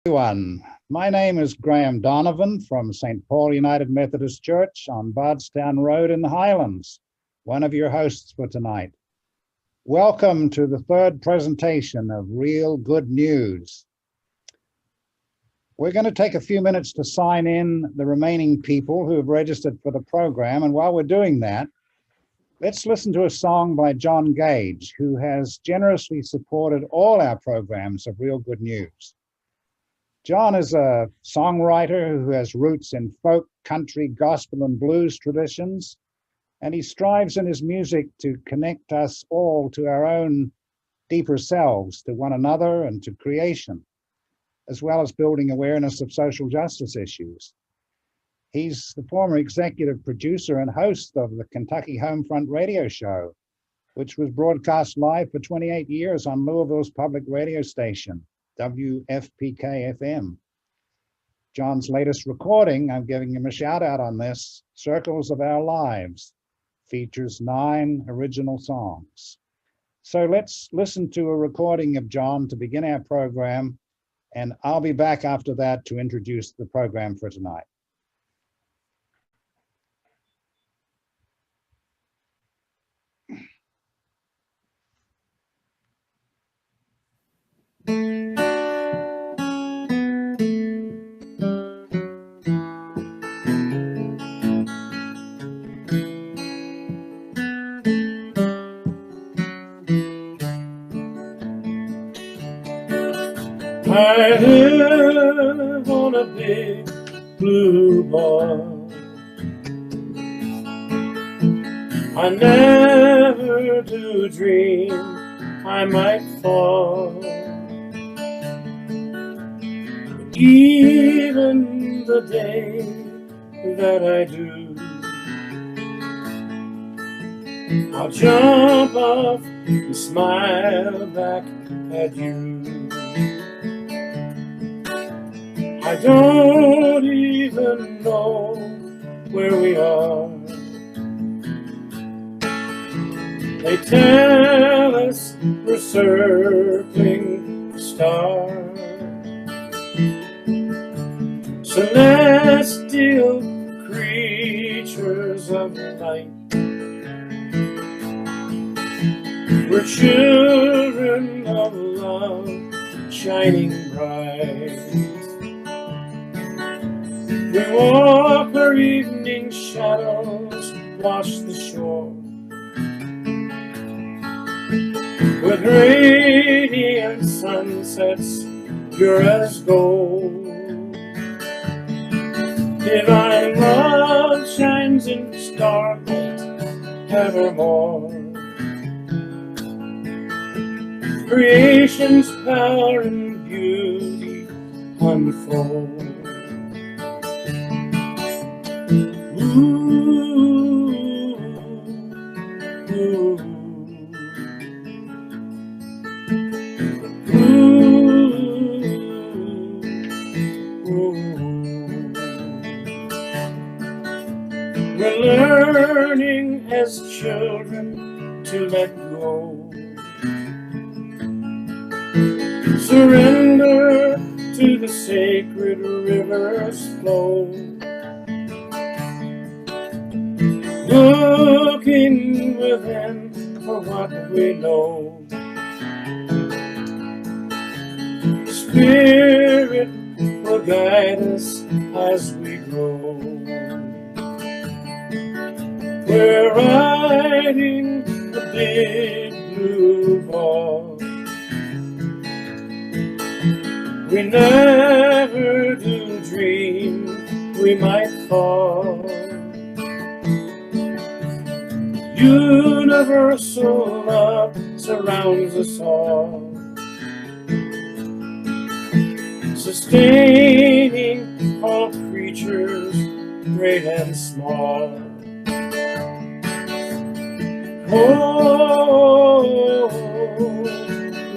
Everyone, my name is Graham Donovan from St. Paul United Methodist Church on Bardstown Road in the Highlands, one of your hosts for tonight. Welcome to the third presentation of Real Good News. We're going to take a few minutes to sign in the remaining people who have registered for the program, and while we're doing that, let's listen to a song by John Gage, who has generously supported all our programs of Real Good News. John is a songwriter who has roots in folk, country, gospel, and blues traditions, and he strives in his music to connect us all to our own deeper selves, to one another, and to creation, as well as building awareness of social justice issues. He's the former executive producer and host of the Kentucky Homefront radio show, which was broadcast live for 28 years on Louisville's public radio station, WFPK-FM. John's latest recording, I'm giving him a shout out on this, Circles of Our Lives, features 9 original songs. So let's listen to a recording of John to begin our program, and I'll be back after that to introduce the program for tonight. I live on a big blue bar. I never do dream I might fall. But even the day that I do, I'll jump off and smile back at you. I don't even know where we are. They tell us we're circling the stars. Celestial creatures of light. We're children of love, shining bright. We walk where evening shadows wash the shore, with radiant sunsets pure as gold. Divine love shines in starlight evermore. Creation's power and beauty unfold. We're learning as children to let go, surrender to the sacred river's flow, looking within for what we know. Spirit will guide us as we grow. We're riding the big blue ball. We never do dream we might fall. Universal love surrounds us all, sustaining all creatures, great and small. Oh,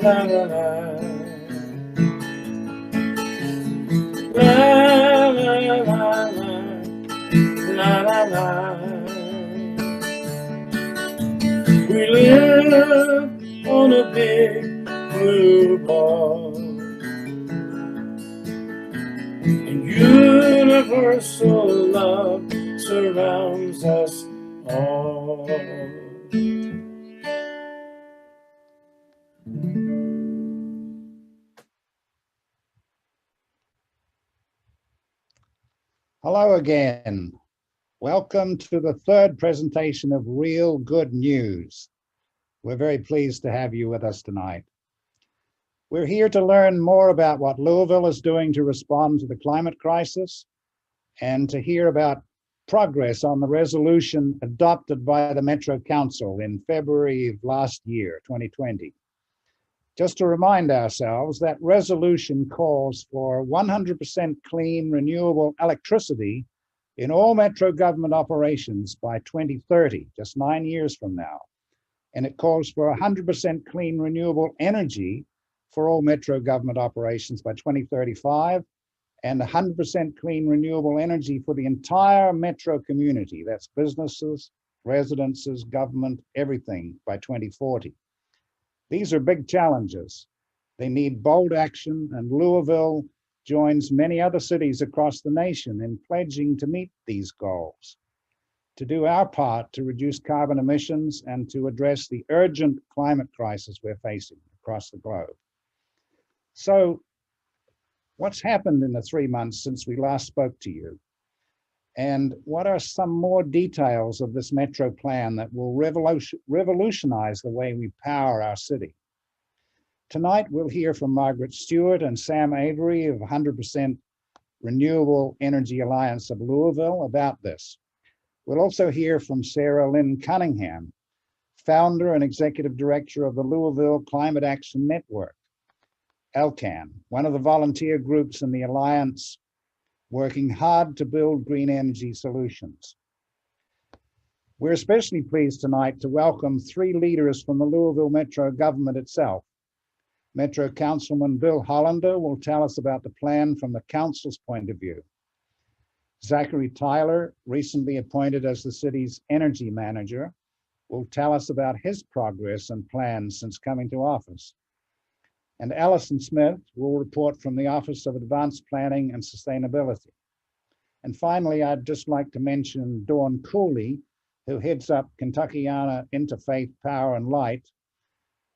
la la la, la la la la, la la la. We live on a big blue ball. universal love surrounds us all. Hello again. Welcome to the third presentation of Real Good News. We're very pleased to have you with us tonight. We're here to learn more about what Louisville is doing to respond to the climate crisis and to hear about progress on the resolution adopted by the Metro Council in February of last year, 2020. Just to remind ourselves, that resolution calls for 100% clean, renewable electricity in all Metro government operations by 2030, just 9 years from now. And it calls for 100% clean, renewable energy for all Metro government operations by 2035, and 100% clean, renewable energy for the entire Metro community. That's businesses, residences, government, everything by 2040. These are big challenges. They need bold action, and Louisville joins many other cities across the nation in pledging to meet these goals, to do our part to reduce carbon emissions and to address the urgent climate crisis we're facing across the globe. So, what's happened in the 3 months since we last spoke to you? And what are some more details of this Metro plan that will revolutionize the way we power our city? Tonight, we'll hear from Margaret Stewart and Sam Avery of 100% Renewable Energy Alliance of Louisville about this. We'll also hear from Sarah Lynn Cunningham, founder and executive director of the Louisville Climate Action Network, LCAN, one of the volunteer groups in the Alliance working hard to build green energy solutions. We're especially pleased tonight to welcome 3 leaders from the Louisville Metro government itself. Metro Councilman Bill Hollander will tell us about the plan from the council's point of view. Zachary Tyler, recently appointed as the city's energy manager, will tell us about his progress and plans since coming to office. And Alison Smith will report from the Office of Advanced Planning and Sustainability. And finally, I'd just like to mention Dawn Cooley, who heads up Kentuckiana Interfaith Power and Light.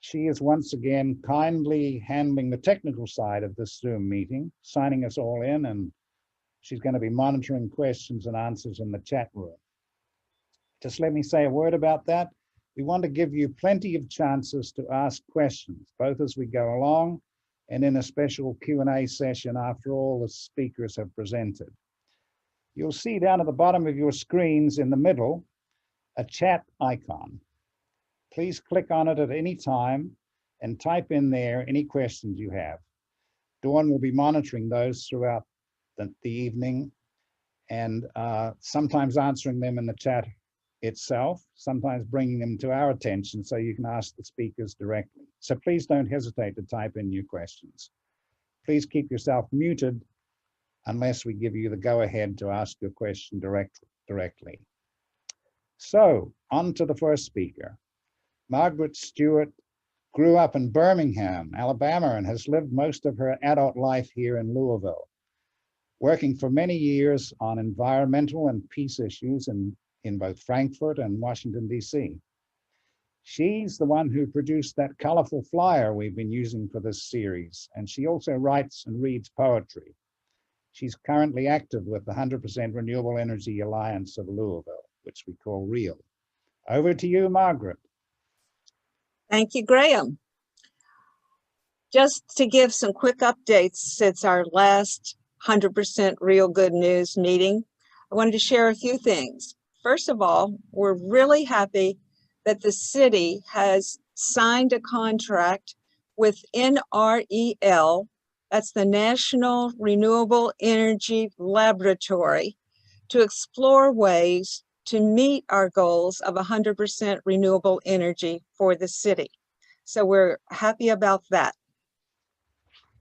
She is once again kindly handling the technical side of this Zoom meeting, signing us all in, and she's going to be monitoring questions and answers in the chat room. Just let me say a word about that. We want to give you plenty of chances to ask questions, both as we go along and in a special Q&A session after all the speakers have presented. You'll see down at the bottom of your screens in the middle, a chat icon. Please click on it at any time and type in there any questions you have. Dawn will be monitoring those throughout the evening and sometimes answering them in the chat itself, sometimes bringing them to our attention so you can ask the speakers directly. So please don't hesitate to type in your questions. Please keep yourself muted unless we give you the go-ahead to ask your question directly. So on to the first speaker. Margaret Stewart grew up in Birmingham, Alabama, and has lived most of her adult life here in Louisville, working for many years on environmental and peace issues in both Frankfurt and Washington, D.C. She's the one who produced that colorful flyer we've been using for this series, and she also writes and reads poetry. She's currently active with the 100% Renewable Energy Alliance of Louisville, which we call REAL. Over to you, Margaret. Thank you, Graham. Just to give some quick updates since our last 100% Real Good News meeting, I wanted to share a few things. First of all, we're really happy that the city has signed a contract with NREL, that's the National Renewable Energy Laboratory, to explore ways to meet our goals of 100% renewable energy for the city. So we're happy about that.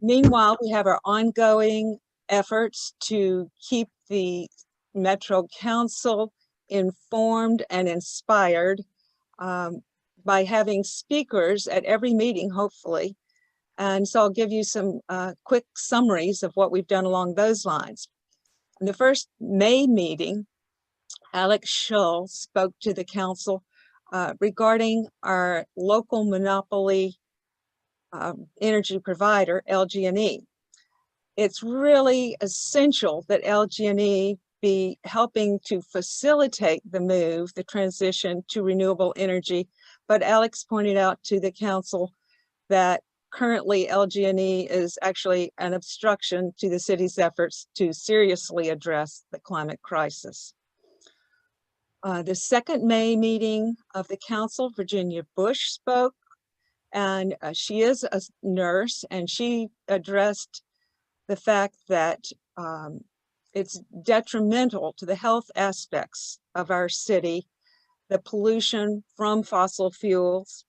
Meanwhile, we have our ongoing efforts to keep the Metro Council informed and inspired by having speakers at every meeting, hopefully. And so I'll give you some quick summaries of what we've done along those lines. In the first May meeting, Alex Schull spoke to the council regarding our local monopoly energy provider, LG&E. It's really essential that LG&E be helping to facilitate the transition to renewable energy. But Alex pointed out to the council that currently LG&E is actually an obstruction to the city's efforts to seriously address the climate crisis. The second May meeting of the council, Virginia Bush spoke, and she is a nurse, and she addressed the fact that it's detrimental to the health aspects of our city, the pollution from fossil fuels,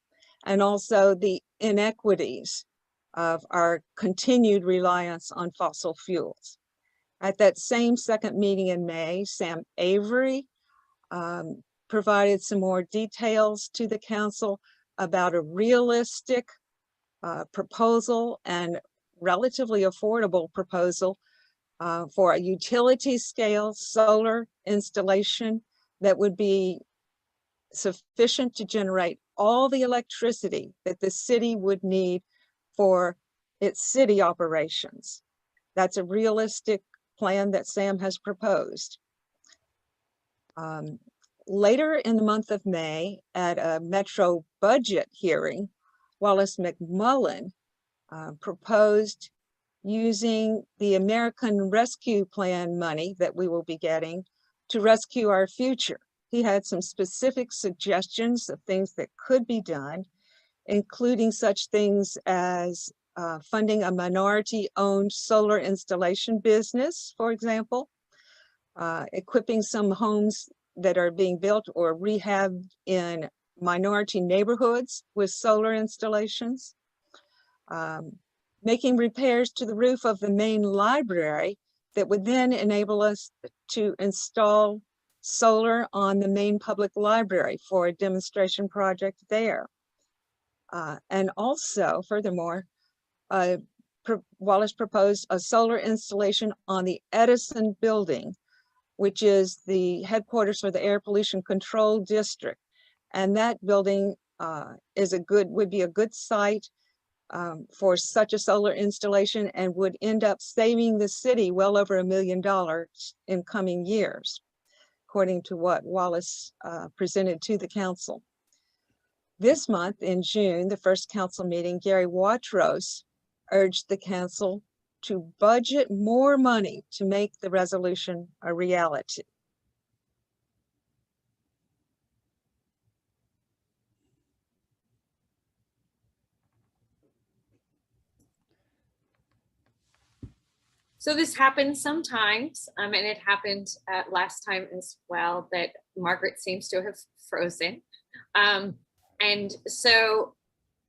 and also the inequities of our continued reliance on fossil fuels. At that same second meeting in May, Sam Avery provided some more details to the council about a realistic proposal and relatively affordable proposal for a utility scale solar installation that would be sufficient to generate all the electricity that the city would need for its city operations. That's a realistic plan that Sam has proposed. Later in the month of May, at a Metro budget hearing, Wallace McMullen proposed using the American Rescue Plan money that we will be getting to rescue our future. He had some specific suggestions of things that could be done, including such things as funding a minority-owned solar installation business, for example, equipping some homes that are being built or rehabbed in minority neighborhoods with solar installations, making repairs to the roof of the main library that would then enable us to install solar on the main public library for a demonstration project there. And also, furthermore, Wallace proposed a solar installation on the Edison building, which is the headquarters for the Air Pollution Control District. And that building would be a good site for such a solar installation and would end up saving the city well over $1 million in coming years, according to what Wallace presented to the council. This month in June, the first council meeting, Gary Watrous urged the council to budget more money to make the resolution a reality. So this happens sometimes, and it happened last time as well, that Margaret seems to have frozen. And so,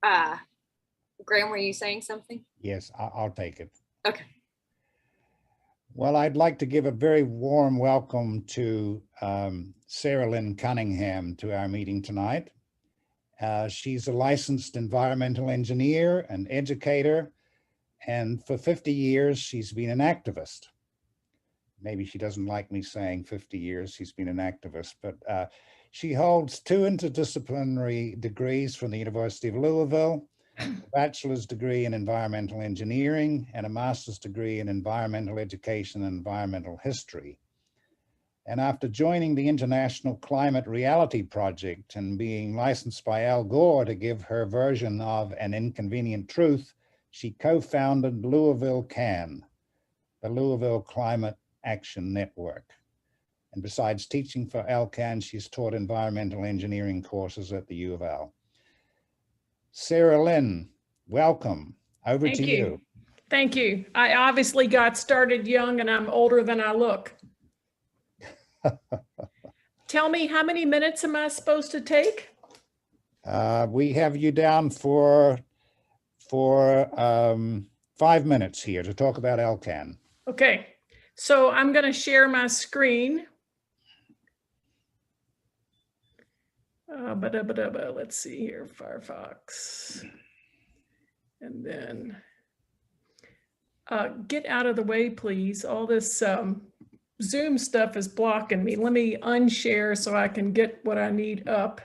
Graham, were you saying something? Yes, I'll take it. Okay. Well, I'd like to give a very warm welcome to Sarah Lynn Cunningham to our meeting tonight. She's a licensed environmental engineer, an educator, and for 50 years, she's been an activist. Maybe she doesn't like me saying 50 years she's been an activist, but she holds 2 interdisciplinary degrees from the University of Louisville, a bachelor's degree in environmental engineering, and a master's degree in environmental education and environmental history. And after joining the International Climate Reality Project and being licensed by Al Gore to give her version of An Inconvenient Truth, she co-founded Louisville CAN, the Louisville Climate Action Network. And besides teaching for LCAN, she's taught environmental engineering courses at the U of L. Sarah Lynn, welcome. Over to you. Thank you. I obviously got started young and I'm older than I look. Tell me, how many minutes am I supposed to take? We have you down for 5 minutes here to talk about LCAN. Okay, so I'm going to share my screen. Let's see here, Firefox. And then get out of the way, please. All this Zoom stuff is blocking me. Let me unshare so I can get what I need up.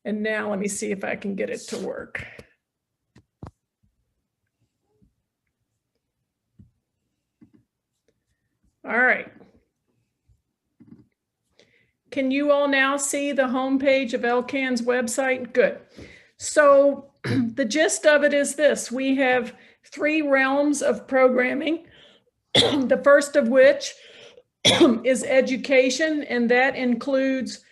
And now let me see if I can get it to work. All right. Can you all now see the homepage of LCAN's website? Good. So the gist of it is this: we have 3 realms of programming, the first of which is education, and that includes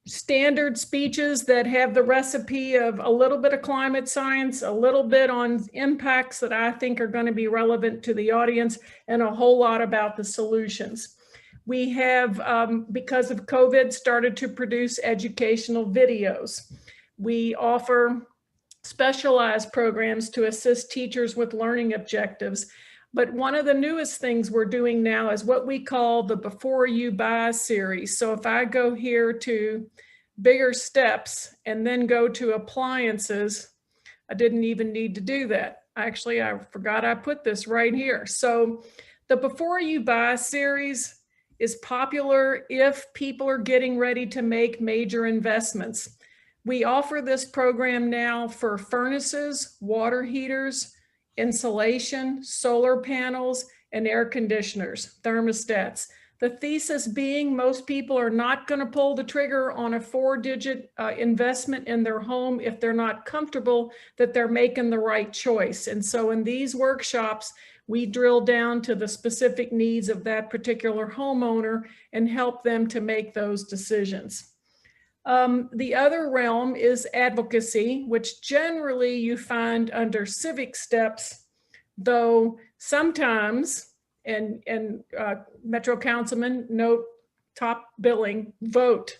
standard speeches that have the recipe of a little bit of climate science, a little bit on impacts that I think are going to be relevant to the audience, and a whole lot about the solutions. We have, because of COVID, started to produce educational videos. We offer specialized programs to assist teachers with learning objectives. But one of the newest things we're doing now is what we call the Before You Buy series. So if I go here to bigger steps and then go to appliances, I didn't even need to do that. Actually, I forgot I put this right here. So the Before You Buy series is popular if people are getting ready to make major investments. We offer this program now for furnaces, water heaters, insulation, solar panels, and air conditioners, thermostats. The thesis being most people are not going to pull the trigger on a 4-digit investment in their home if they're not comfortable that they're making the right choice. And so in these workshops, we drill down to the specific needs of that particular homeowner and help them to make those decisions. The other realm is advocacy, which generally you find under civic steps, though sometimes, and Metro Councilman, note top billing, vote.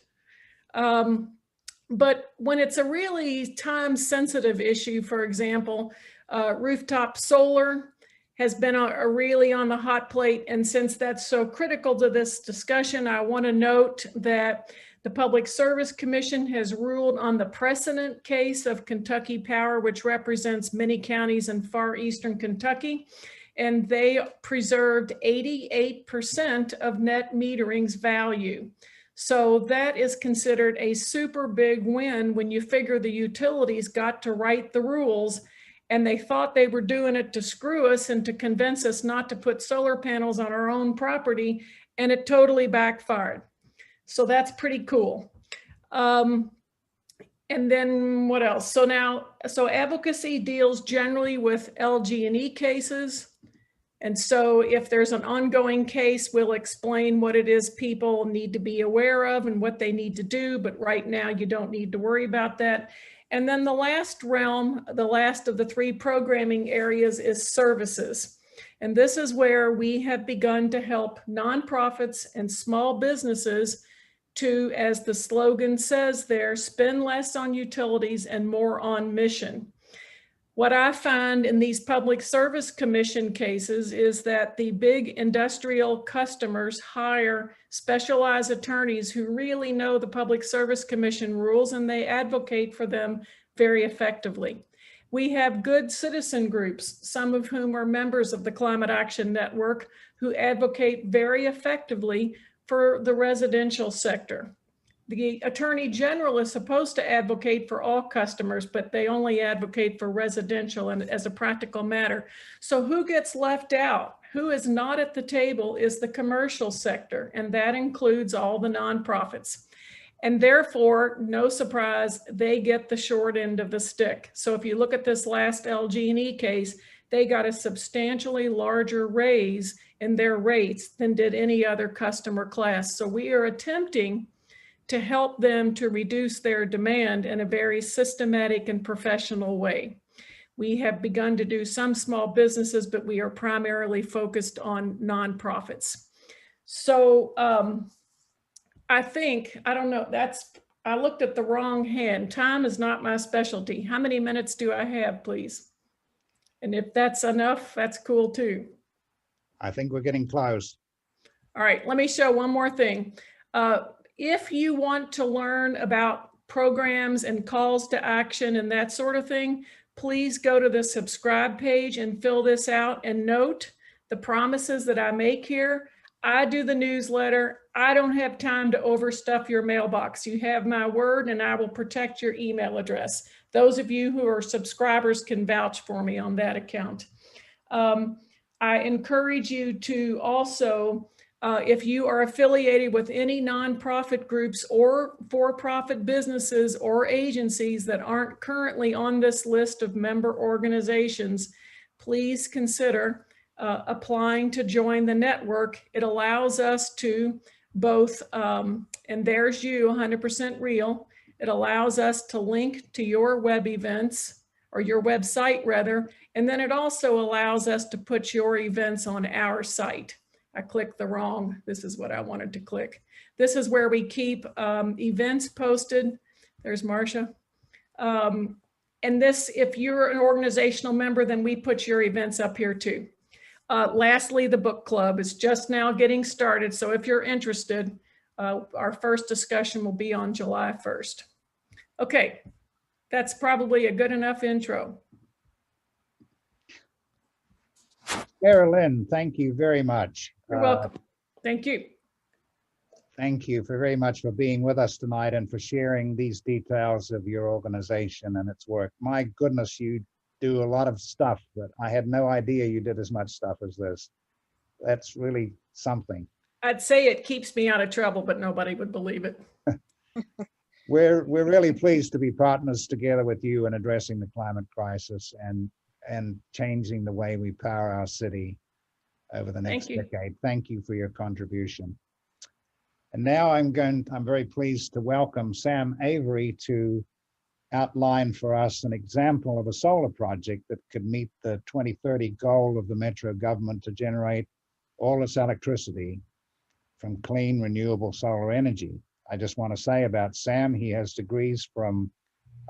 But when it's a really time-sensitive issue, for example, rooftop solar has been really on the hot plate. And since that's so critical to this discussion, I want to note that the Public Service Commission has ruled on the precedent case of Kentucky Power, which represents many counties in far eastern Kentucky. And they preserved 88% of net metering's value. So that is considered a super big win when you figure the utilities got to write the rules and they thought they were doing it to screw us and to convince us not to put solar panels on our own property, and it totally backfired. So that's pretty cool. And then what else? So advocacy deals generally with LG&E cases. And so if there's an ongoing case, we'll explain what it is people need to be aware of and what they need to do. But right now you don't need to worry about that. And then the last realm, the last of the 3 programming areas, is services. And this is where we have begun to help nonprofits and small businesses to, as the slogan says there, spend less on utilities and more on mission. What I find in these Public Service Commission cases is that the big industrial customers hire specialized attorneys who really know the Public Service Commission rules, and they advocate for them very effectively. We have good citizen groups, some of whom are members of the Climate Action Network, who advocate very effectively for the residential sector. The Attorney General is supposed to advocate for all customers, but they only advocate for residential and as a practical matter. So who gets left out? Who is not at the table is the commercial sector, and that includes all the nonprofits. And therefore, no surprise, they get the short end of the stick. So if you look at this last LG&E case, they got a substantially larger raise in their rates than did any other customer class. So we are attempting to help them to reduce their demand in a very systematic and professional way. We have begun to do some small businesses, but we are primarily focused on nonprofits. So I think, I don't know, I looked at the wrong hand. Time is not my specialty. How many minutes do I have, please? And if that's enough, that's cool too. I think we're getting close. All right, let me show one more thing. If you want to learn about programs and calls to action and that sort of thing, please go to the subscribe page and fill this out and note the promises that I make here. I do the newsletter. I don't have time to overstuff your mailbox. You have my word, and I will protect your email address. Those of you who are subscribers can vouch for me on that account. I encourage you to also, if you are affiliated with any nonprofit groups or for-profit businesses or agencies that aren't currently on this list of member organizations, please consider applying to join the network. It allows us to both, and there's you, 100% real. It allows us to link to your web events, or your website rather, and then it also allows us to put your events on our site. I clicked the wrong, this is what I wanted to click. This is where we keep events posted. There's Marcia. And this, if you're an organizational member, then we put your events up here too. Lastly, the book club is just now getting started. So if you're interested, our first discussion will be on July 1st. Okay, that's probably a good enough intro. Sarah Lynn, thank you very much. You're welcome. Thank you. Thank you very much for being with us tonight and for sharing these details of your organization and its work. My goodness, you do a lot of stuff that I had no idea you did as much stuff as this. That's really something. I'd say it keeps me out of trouble, but nobody would believe it. We're really pleased to be partners together with you in addressing the climate crisis and changing the way we power our city over the next decade. Thank you for your contribution. And now I'm very pleased to welcome Sam Avery to outline for us an example of a solar project that could meet the 2030 goal of the Metro government to generate all its electricity from clean, renewable solar energy. I just want to say about Sam, he has degrees from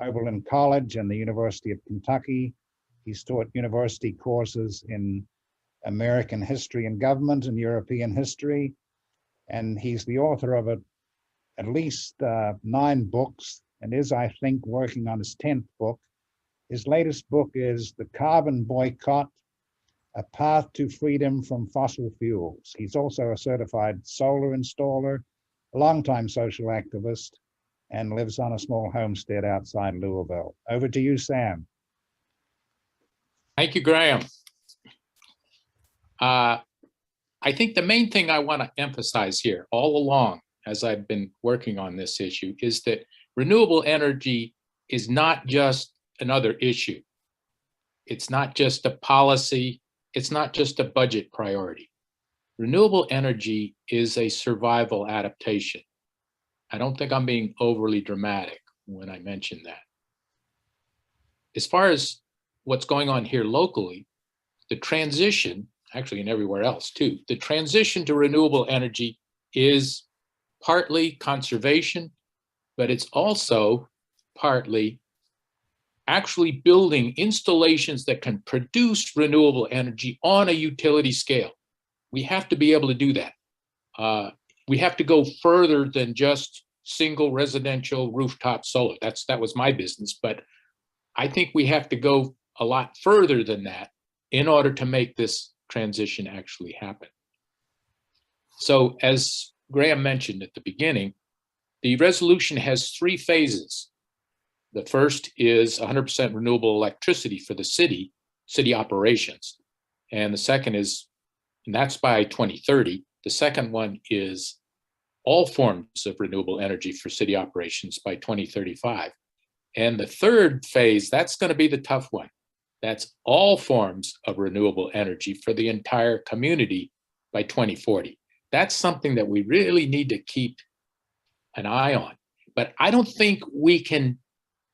Oberlin College and the University of Kentucky. He's taught university courses in American history and government and European history. And he's the author of at least 9 books and is, I think, working on his 10th book. His latest book is The Carbon Boycott, A Path to Freedom from Fossil Fuels. He's also a certified solar installer, a longtime social activist, and lives on a small homestead outside Louisville. Over to you, Sam. Thank you, Graham. I think the main thing I want to emphasize here all along, as I've been working on this issue, is that renewable energy is not just another issue. It's not just a policy. It's not just a budget priority. Renewable energy is a survival adaptation. I don't think I'm being overly dramatic when I mention that. As far as what's going on here locally, the transition, actually and everywhere else too, the transition to renewable energy is partly conservation, but it's also partly actually building installations that can produce renewable energy on a utility scale. We have to be able to do that. We have to go further than just single residential rooftop solar. That was my business, but I think we have to go a lot further than that in order to make this transition actually happen. So as Graham mentioned at the beginning, the resolution has 3 phases. The first is 100% renewable electricity for the city operations. And the second is, and that's by 2030. The second one is all forms of renewable energy for city operations by 2035. And the third phase, that's going to be the tough one. That's all forms of renewable energy for the entire community by 2040. That's something that we really need to keep an eye on. But I don't think we can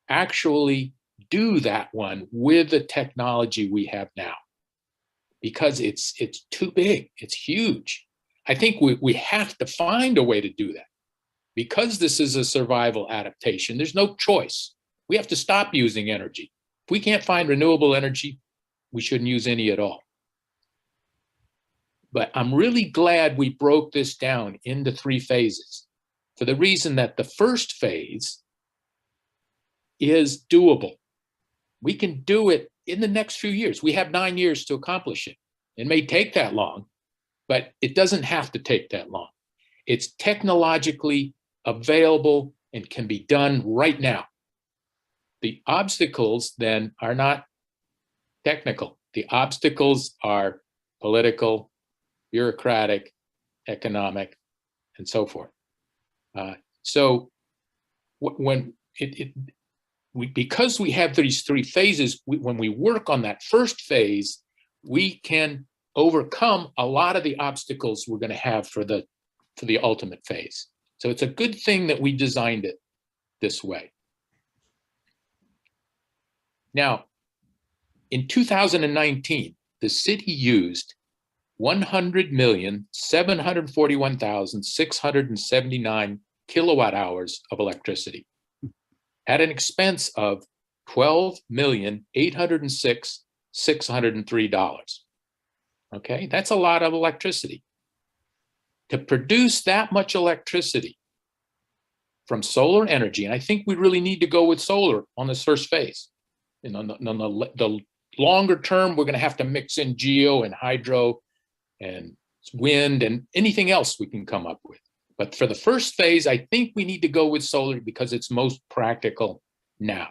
actually do that one with the technology we have now, because it's too big, it's huge. I think we have to find a way to do that. Because this is a survival adaptation, there's no choice. We have to stop using energy. If we can't find renewable energy, we shouldn't use any at all. But I'm really glad we broke this down into 3 phases for the reason that the first phase is doable. We can do it in the next few years. We have 9 years to accomplish it. It may take that long, but it doesn't have to take that long. It's technologically available and can be done right now. The obstacles then are not technical. The obstacles are political, bureaucratic, economic, and so forth. Because we have these three phases, when we work on that first phase, we can overcome a lot of the obstacles we're going to have for the ultimate phase. So it's a good thing that we designed it this way. Now, in 2019, the city used 100,741,679 kilowatt hours of electricity at an expense of $12,806,603. Okay, that's a lot of electricity. To produce that much electricity from solar energy, and I think we really need to go with solar on this first phase. And on the longer term, we're going to have to mix in geo and hydro and wind and anything else we can come up with. But for the first phase, I think we need to go with solar because it's most practical now.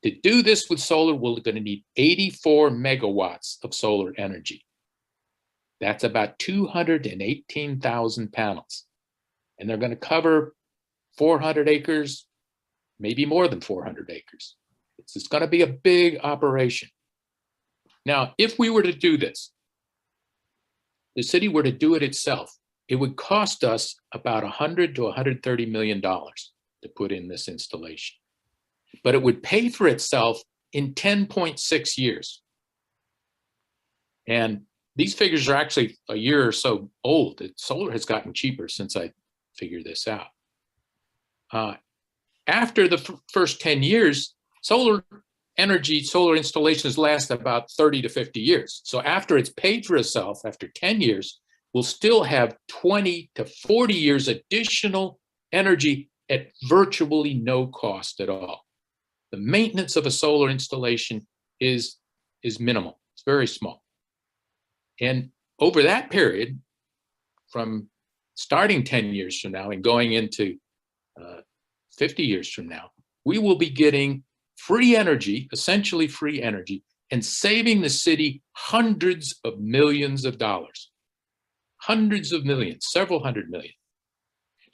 To do this with solar, we're going to need 84 megawatts of solar energy. That's about 218,000 panels. And they're going to cover 400 acres, maybe more than 400 acres. It's going to be a big operation. Now, if we were to do this, the city were to do it itself, it would cost us about $100 to $130 million to put in this installation. But it would pay for itself in 10.6 years. And these figures are actually a year or so old. Solar has gotten cheaper since I figured this out. After the first 10 years, solar installations last about 30 to 50 years. So after it's paid for itself, after 10 years, we'll still have 20 to 40 years additional energy at virtually no cost at all. The maintenance of a solar installation is minimal. It's very small. And over that period, from starting 10 years from now and going into 50 years from now, we will be getting free energy, essentially free energy, and saving the city hundreds of millions of dollars. Hundreds of millions, several hundred million.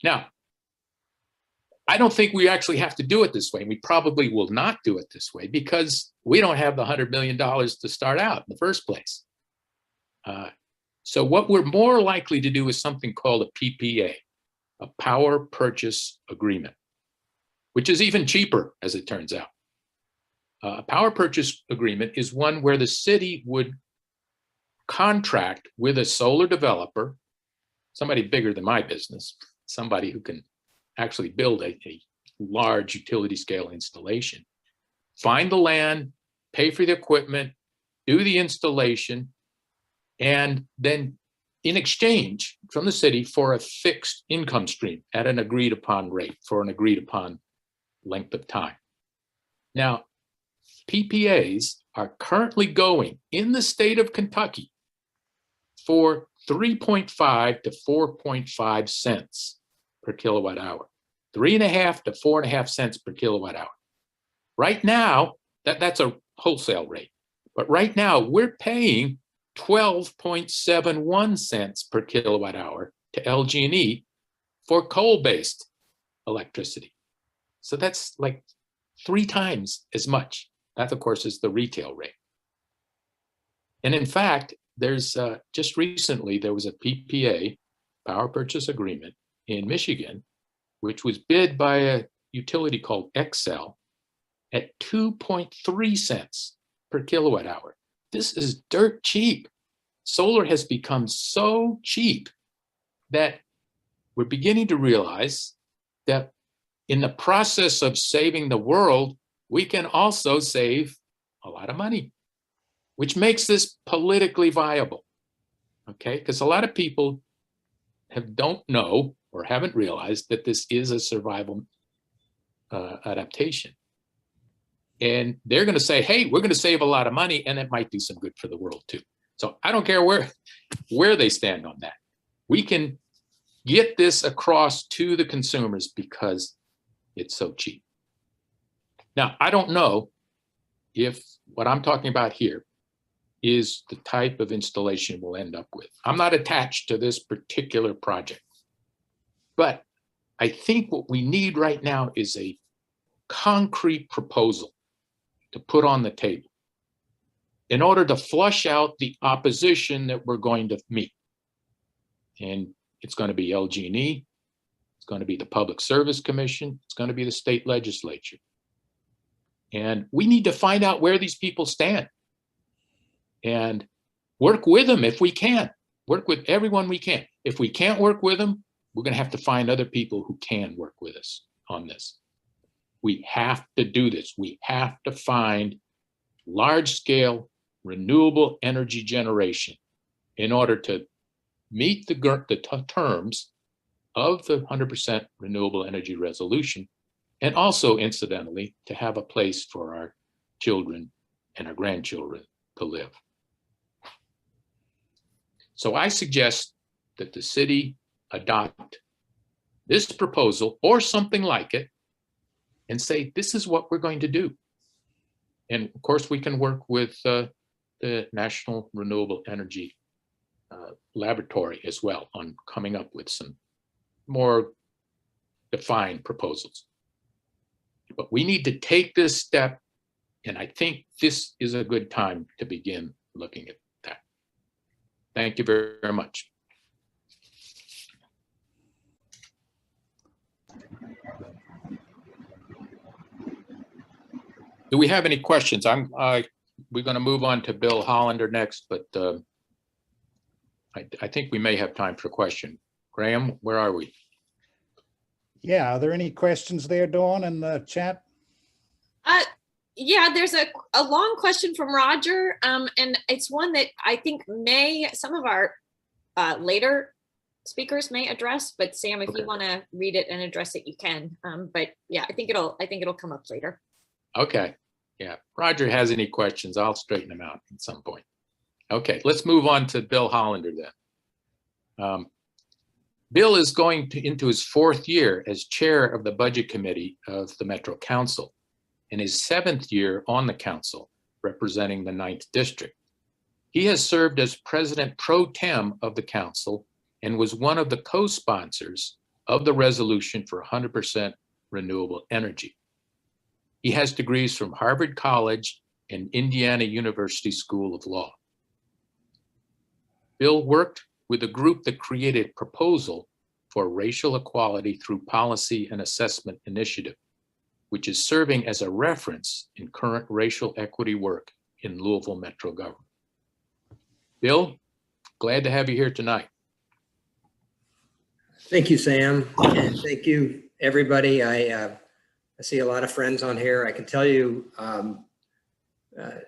Now, I don't think we actually have to do it this way. We probably will not do it this way because we don't have the $100 million to start out in the first place. So what we're more likely to do is something called a PPA, a power purchase agreement, which is even cheaper, as it turns out. A power purchase agreement is one where the city would contract with a solar developer, somebody bigger than my business, somebody who can actually build a large utility scale installation, find the land, pay for the equipment, do the installation, and then in exchange from the city for a fixed income stream at an agreed upon rate for an agreed upon length of time. Now, PPAs are currently going in the state of Kentucky for 3.5 to 4.5 cents per kilowatt hour, 3.5 to 4.5 cents per kilowatt hour. Right now, that's a wholesale rate, but right now we're paying 12.71 cents per kilowatt hour to LG&E for coal-based electricity. So that's like 3 times as much. That, of course, is the retail rate. And in fact, there's just recently, there was a PPA, power purchase agreement in Michigan, which was bid by a utility called Xcel at 2.3 cents per kilowatt hour. This is dirt cheap. Solar has become so cheap that we're beginning to realize that in the process of saving the world, we can also save a lot of money, which makes this politically viable, okay? Because a lot of people don't know or haven't realized that this is a survival adaptation. And they're going to say, hey, we're going to save a lot of money and it might do some good for the world too. So I don't care where they stand on that. We can get this across to the consumers because it's so cheap. Now, I don't know if what I'm talking about here is the type of installation we'll end up with. I'm not attached to this particular project, but I think what we need right now is a concrete proposal to put on the table in order to flush out the opposition that we're going to meet. And it's going to be LG&E, it's going to be the Public Service Commission, it's going to be the state legislature. And we need to find out where these people stand and work with them if we can. Work with everyone we can. If we can't work with them, we're going to have to find other people who can work with us on this. We have to do this. We have to find large-scale renewable energy generation in order to meet the terms of the 100% renewable energy resolution, and also, incidentally, to have a place for our children and our grandchildren to live. So I suggest that the city adopt this proposal or something like it and say, this is what we're going to do. And of course, we can work with the National Renewable Energy Laboratory as well on coming up with some more defined proposals. But we need to take this step, and I think this is a good time to begin looking at that. Thank you very much. Do we have any questions? We're going to move on to Bill Hollander next, but I think we may have time for a question. Graham, where are we? Yeah, are there any questions there, Dawn, in the chat? Yeah, there's a long question from Roger, and it's one that I think some of our later speakers may address, but Sam, if you want to read it and address it, you can. But yeah, I think it'll come up later. Okay. Yeah. Roger has any questions, I'll straighten them out at some point. Okay, let's move on to Bill Hollander then. Bill is going into his 4th year as chair of the Budget Committee of the Metro Council and his 7th year on the council representing the 9th District. He has served as president pro tem of the council and was one of the co-sponsors of the resolution for 100% renewable energy. He has degrees from Harvard College and Indiana University School of Law. Bill worked with a group that created a proposal for racial equality through policy and assessment initiative, which is serving as a reference in current racial equity work in Louisville Metro government. Bill, glad to have you here tonight. Thank you, Sam, and thank you, everybody. I see a lot of friends on here. I can tell you,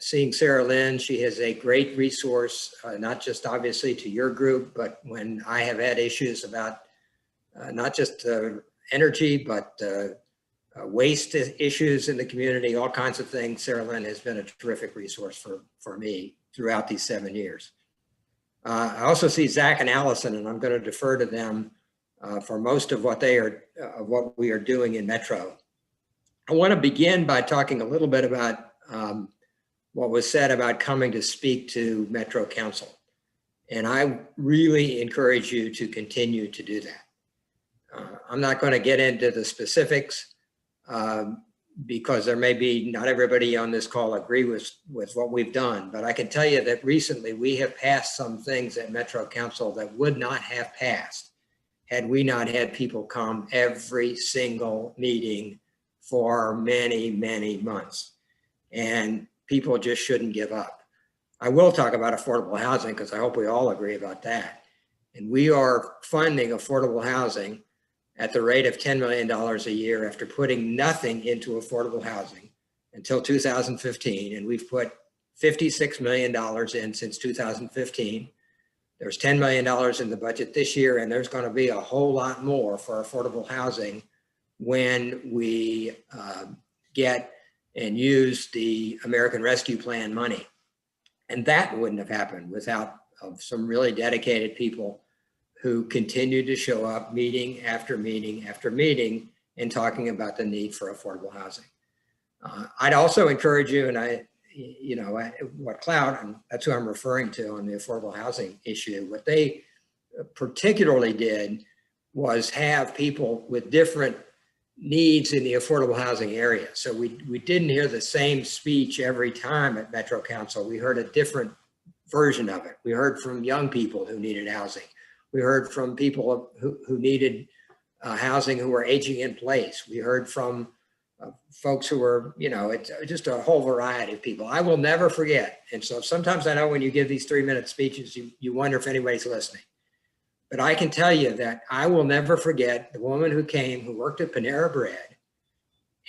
seeing Sarah Lynn, she is a great resource, not just obviously to your group, but when I have had issues about not just energy, but waste issues in the community, all kinds of things. Sarah Lynn has been a terrific resource for me throughout these 7 years. I also see Zach and Allison, and I'm going to defer to them for most of what we are doing in Metro. I want to begin by talking a little bit about what was said about coming to speak to Metro Council. And I really encourage you to continue to do that. I'm not going to get into the specifics because there may be not everybody on this call agree with what we've done, but I can tell you that recently we have passed some things at Metro Council that would not have passed had we not had people come every single meeting for many, many months. And people just shouldn't give up. I will talk about affordable housing because I hope we all agree about that. And we are funding affordable housing at the rate of $10 million a year after putting nothing into affordable housing until 2015. And we've put $56 million in since 2015. There's $10 million in the budget this year, and there's going to be a whole lot more for affordable housing when we get and use the American Rescue Plan money. And that wouldn't have happened without some really dedicated people who continued to show up meeting after meeting after meeting and talking about the need for affordable housing. I'd also encourage you, and what Cloud, and that's who I'm referring to on the affordable housing issue, what they particularly did was have people with different needs in the affordable housing area. So we didn't hear the same speech every time at Metro Council. We heard a different version of it. We heard from young people who needed housing. We heard from people who needed housing who were aging in place. We heard from folks who were, it's just a whole variety of people. I will never forget. And so sometimes I know when you give these 3-minute speeches, you wonder if anybody's listening. But I can tell you that I will never forget the woman who came, who worked at Panera Bread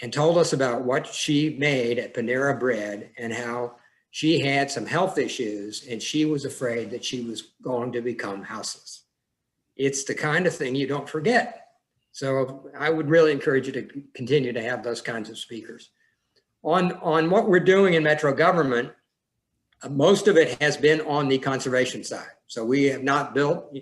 and told us about what she made at Panera Bread and how she had some health issues and she was afraid that she was going to become houseless. It's the kind of thing you don't forget. So I would really encourage you to continue to have those kinds of speakers. On what we're doing in Metro government, most of it has been on the conservation side. So we have not built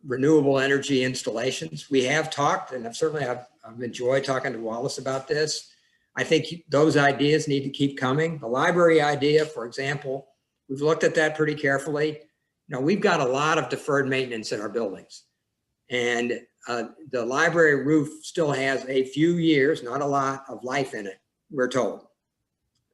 renewable energy installations. We have talked, and I've enjoyed talking to Wallace about this. I think those ideas need to keep coming. The library idea, for example, we've looked at that pretty carefully. Now, we've got a lot of deferred maintenance in our buildings. And the library roof still has a few years, not a lot, of life in it, we're told.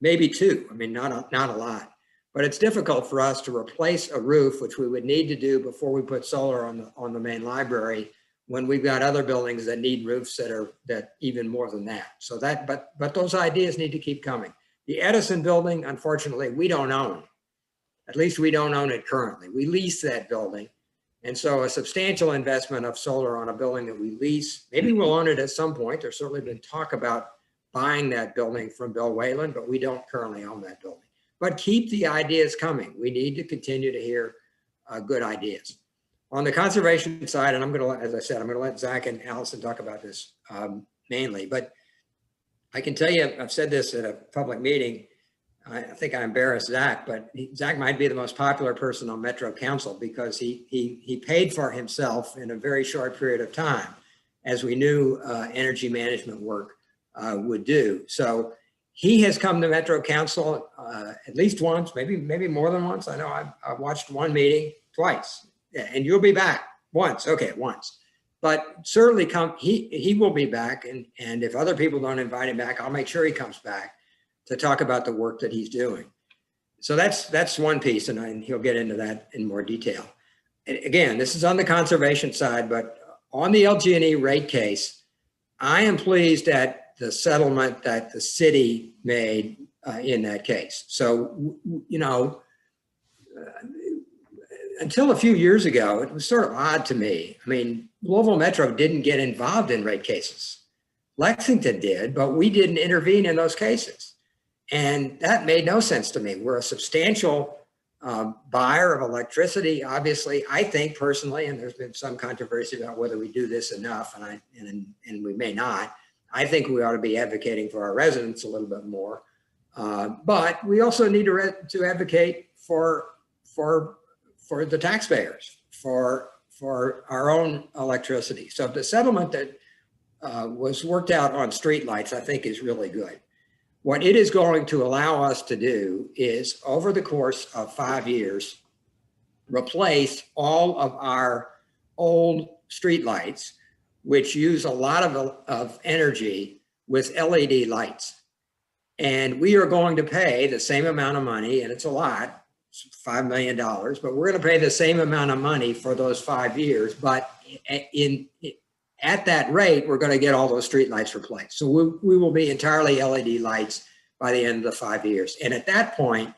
Maybe 2, I mean, not a lot. But it's difficult for us to replace a roof, which we would need to do before we put solar on the main library, when we've got other buildings that need roofs that even more than that. So but those ideas need to keep coming. The Edison building, unfortunately, we don't own. At least we don't own it currently. We lease that building. And so a substantial investment of solar on a building that we lease, maybe we'll own it at some point. There's certainly been talk about buying that building from Bill Whalen, but we don't currently own that building. But keep the ideas coming. We need to continue to hear good ideas. On the conservation side, and I'm going to, as I said, I'm going to let Zach and Allison talk about this mainly, but I can tell you, I've said this at a public meeting. I think I embarrassed Zach, but Zach might be the most popular person on Metro Council because he paid for himself in a very short period of time, as we knew energy management work would do. So he has come to Metro Council at least once, maybe more than once. I know I've watched one meeting twice, and you'll be back once. Okay, once. But certainly he will be back, and if other people don't invite him back, I'll make sure he comes back to talk about the work that he's doing. So that's one piece, and he'll get into that in more detail. And again, this is on the conservation side, but on the LG&E rate case, I am pleased at the settlement that the city made in that case. So, until a few years ago, it was sort of odd to me. I mean, Louisville Metro didn't get involved in rate cases. Lexington did, but we didn't intervene in those cases. And that made no sense to me. We're a substantial buyer of electricity. Obviously, I think personally, and there's been some controversy about whether we do this enough, and we may not. I think we ought to be advocating for our residents a little bit more, but we also need to advocate for the taxpayers, for our own electricity. So the settlement that was worked out on streetlights, I think, is really good. What it is going to allow us to do is, over the course of 5 years, replace all of our old streetlights, which use a lot of energy, with LED lights. And we are going to pay the same amount of money, and it's a lot, it's $5 million, but we're going to pay the same amount of money for those 5 years. But at that rate, we're going to get all those streetlights replaced. So we will be entirely LED lights by the end of the 5 years. And at that point,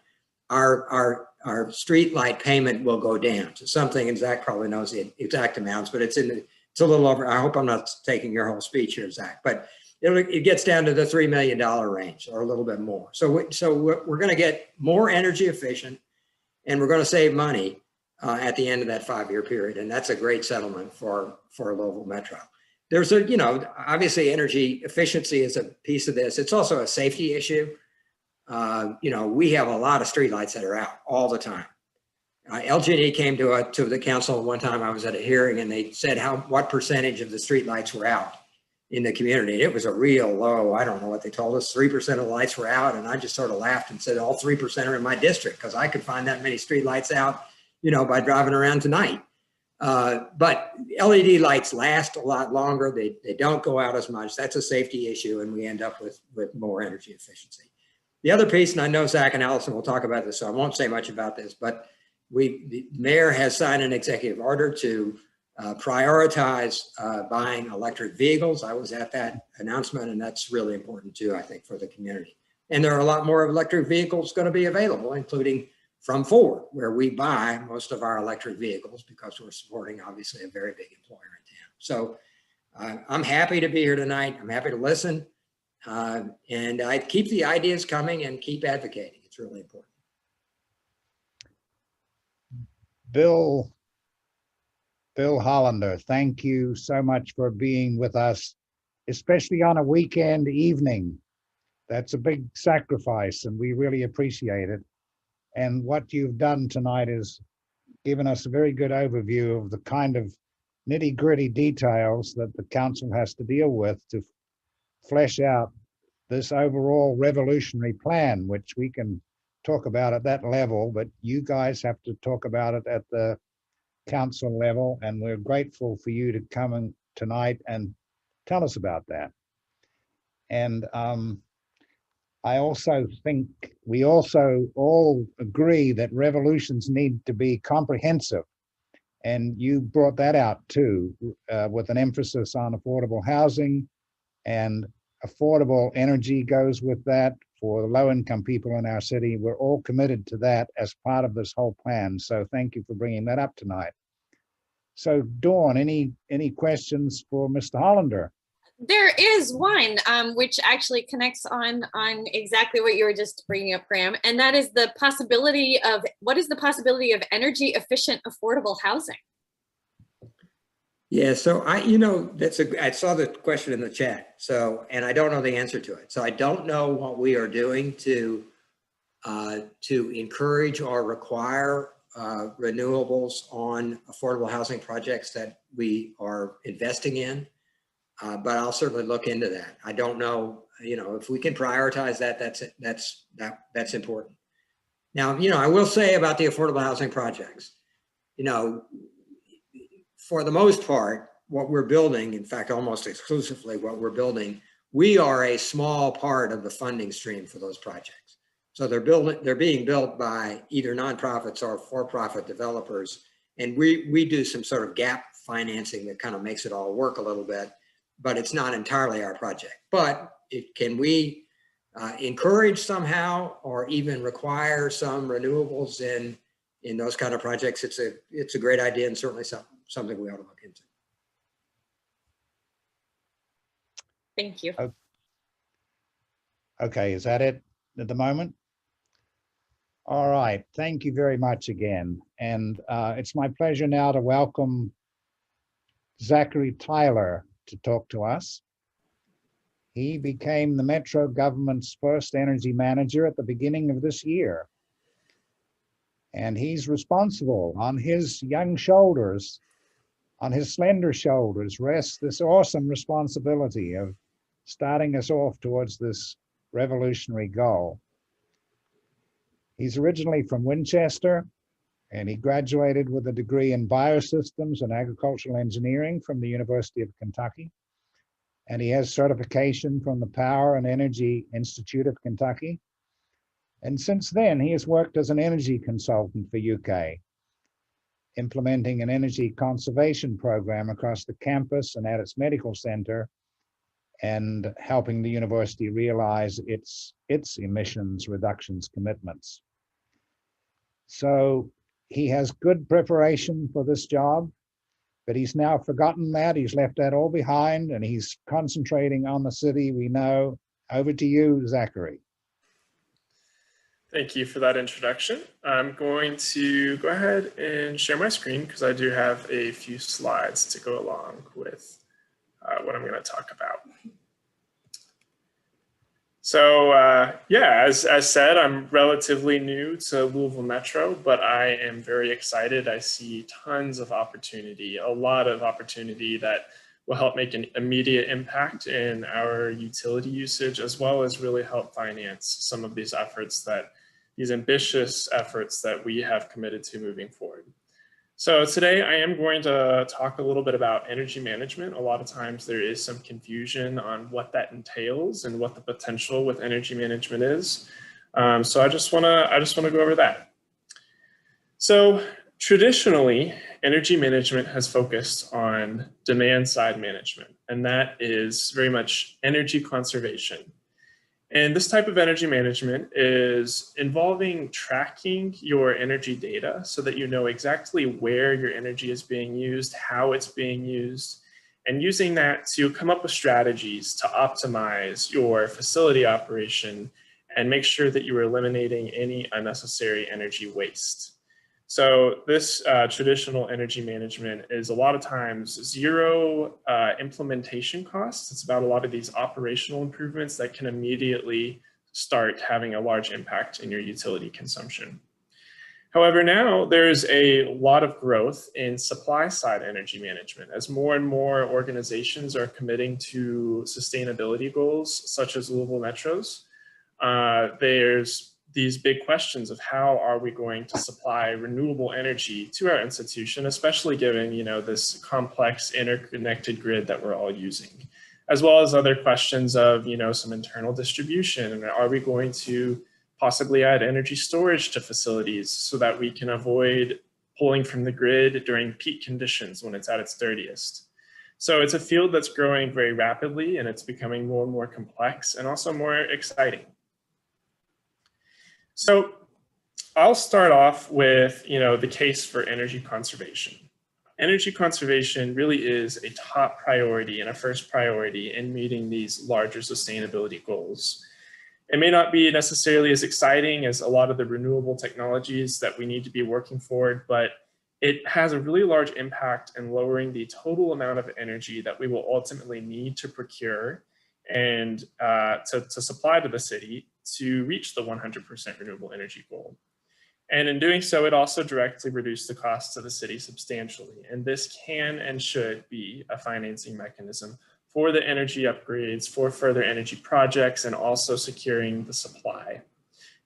our street light payment will go down to something, and Zach probably knows the exact amounts, but it's a little over. I hope I'm not taking your whole speech here, Zach, but it gets down to the $3 million range or a little bit more. So we're going to get more energy efficient, and we're going to save money at the end of that 5-year period. And that's a great settlement for Louisville Metro. There's obviously energy efficiency is a piece of this. It's also a safety issue. You know, we have a lot of streetlights that are out all the time. LG&E came to the council one time. I was at a hearing, and they said what percentage of the streetlights were out in the community. It was a real low. I don't know what they told us. 3% of the lights were out, and I just sort of laughed and said, all 3% are in my district, because I could find that many streetlights out, you know, by driving around tonight. But LED lights last a lot longer. They don't go out as much. That's a safety issue, and we end up with more energy efficiency. The other piece, and I know Zach and Allison will talk about this, so I won't say much about this, but the mayor has signed an executive order to prioritize buying electric vehicles. I was at that announcement, and that's really important too, I think, for the community. And there are a lot more electric vehicles going to be available, including from Ford, where we buy most of our electric vehicles because we're supporting, obviously, a very big employer in town. So I'm happy to be here tonight. I'm happy to listen. And I keep the ideas coming and keep advocating. It's really important. Bill Hollander, thank you so much for being with us, especially on a weekend evening. That's a big sacrifice, and we really appreciate it. And what you've done tonight is given us a very good overview of the kind of nitty-gritty details that the council has to deal with to flesh out this overall revolutionary plan, which we can talk about at that level, but you guys have to talk about it at the council level, and we're grateful for you to come in tonight and tell us about that. And I also think we also all agree that revolutions need to be comprehensive, and you brought that out too, with an emphasis on affordable housing, and affordable energy goes with that for the low-income people in our city. We're all committed to that as part of this whole plan. So thank you for bringing that up tonight. So Dawn, any questions for Mr. Hollander? There is one, which actually connects on exactly what you were just bringing up, Graham, and that is the possibility of, what is the possibility of energy efficient affordable housing? Yeah, so I saw the question in the chat, and I don't know the answer to it. So I don't know what we are doing to encourage or require renewables on affordable housing projects that we are investing in. But I'll certainly look into that. I don't know, if we can prioritize that, that's important. Now, I will say about the affordable housing projects, for the most part, what we're building, in fact, almost exclusively what we're building, we are a small part of the funding stream for those projects. So they're being built by either nonprofits or for-profit developers. And we do some sort of gap financing that kind of makes it all work a little bit, but it's not entirely our project. But can we encourage somehow, or even require some renewables in those kind of projects? It's a great idea, and certainly something we ought to look into. Thank you. Okay, is that it at the moment? All right, thank you very much again. And it's my pleasure now to welcome Zachary Tyler to talk to us. He became the Metro government's first energy manager at the beginning of this year. And he's responsible. On his young shoulders, on his slender shoulders, rests this awesome responsibility of starting us off towards this revolutionary goal. He's originally from Winchester, and he graduated with a degree in biosystems and agricultural engineering from the University of Kentucky. And he has certification from the Power and Energy Institute of Kentucky. And since then, he has worked as an energy consultant for UK, implementing an energy conservation program across the campus and at its medical center, and helping the university realize its emissions reductions commitments. So he has good preparation for this job, but he's now forgotten that. He's left that all behind, and he's concentrating on the city we know. Over to you, Zachary. Thank you for that introduction. I'm going to go ahead and share my screen because I do have a few slides to go along with what I'm going to talk about. So yeah, as said, I'm relatively new to Louisville Metro, but I am very excited. I see tons of opportunity, a lot of opportunity that will help make an immediate impact in our utility usage, as well as really help finance some of these efforts these ambitious efforts that we have committed to moving forward. So today I am going to talk a little bit about energy management. A lot of times there is some confusion on what that entails and what the potential with energy management is. So I just wanna go over that. So traditionally, energy management has focused on demand side management, and that is very much energy conservation. And this type of energy management is involving tracking your energy data so that you know exactly where your energy is being used, how it's being used, and using that to come up with strategies to optimize your facility operation and make sure that you are eliminating any unnecessary energy waste. So this traditional energy management is a lot of times zero implementation costs. It's about a lot of these operational improvements that can immediately start having a large impact in your utility consumption. However, now there's a lot of growth in supply side energy management as more and more organizations are committing to sustainability goals, such as Louisville Metro's. There's these big questions of how are we going to supply renewable energy to our institution, especially given, this complex interconnected grid that we're all using, as well as other questions of, some internal distribution. And are we going to possibly add energy storage to facilities so that we can avoid pulling from the grid during peak conditions when it's at its dirtiest? So it's a field that's growing very rapidly, and it's becoming more and more complex and also more exciting. So I'll start off with, the case for energy conservation. Energy conservation really is a top priority and a first priority in meeting these larger sustainability goals. It may not be necessarily as exciting as a lot of the renewable technologies that we need to be working for, but it has a really large impact in lowering the total amount of energy that we will ultimately need to procure and to supply to the city to reach the 100% renewable energy goal. And in doing so, it also directly reduced the costs to the city substantially. And this can and should be a financing mechanism for the energy upgrades, for further energy projects, and also securing the supply.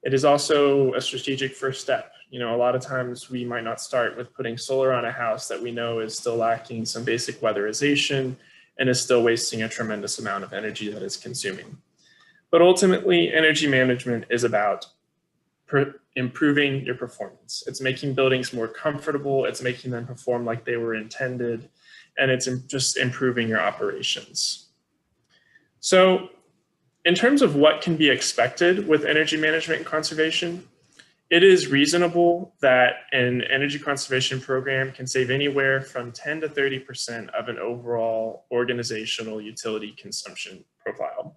It is also a strategic first step. A lot of times we might not start with putting solar on a house that we know is still lacking some basic weatherization and is still wasting a tremendous amount of energy that it's consuming. But ultimately, energy management is about improving your performance. It's making buildings more comfortable, it's making them perform like they were intended, and it's just improving your operations. So in terms of what can be expected with energy management and conservation, it is reasonable that an energy conservation program can save anywhere from 10 to 30% of an overall organizational utility consumption profile.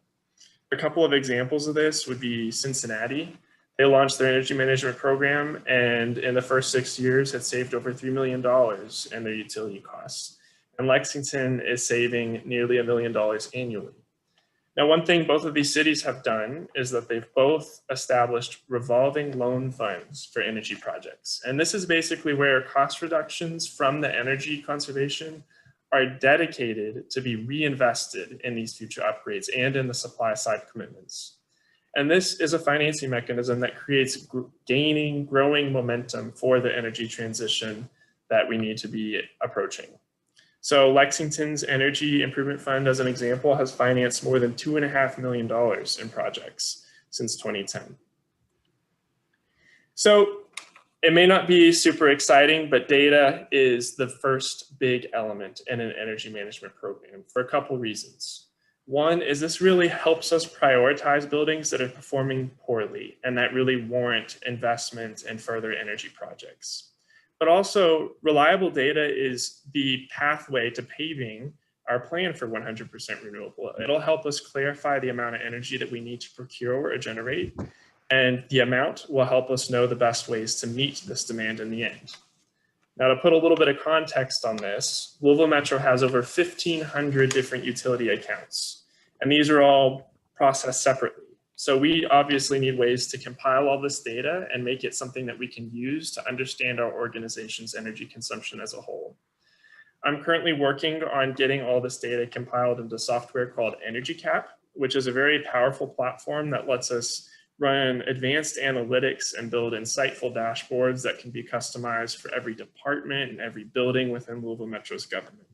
A couple of examples of this would be Cincinnati. They launched their energy management program, and in the first 6 years had saved over $3 million in their utility costs. And Lexington is saving nearly $1 million annually. Now, one thing both of these cities have done is that they've both established revolving loan funds for energy projects. And this is basically where cost reductions from the energy conservation are dedicated to be reinvested in these future upgrades and in the supply side commitments. And this is a financing mechanism that creates growing momentum for the energy transition that we need to be approaching. So Lexington's Energy Improvement Fund, as an example, has financed more than $2.5 million in projects since 2010. So it may not be super exciting, but data is the first big element in an energy management program for a couple reasons. One is this really helps us prioritize buildings that are performing poorly and that really warrant investment in further energy projects. But also, reliable data is the pathway to paving our plan for 100% renewable. It'll help us clarify the amount of energy that we need to procure or generate, and the amount will help us know the best ways to meet this demand in the end. Now, to put a little bit of context on this, Louisville Metro has over 1,500 different utility accounts, and these are all processed separately. So we obviously need ways to compile all this data and make it something that we can use to understand our organization's energy consumption as a whole. I'm currently working on getting all this data compiled into software called EnergyCap, which is a very powerful platform that lets us run advanced analytics and build insightful dashboards that can be customized for every department and every building within Louisville Metro's government.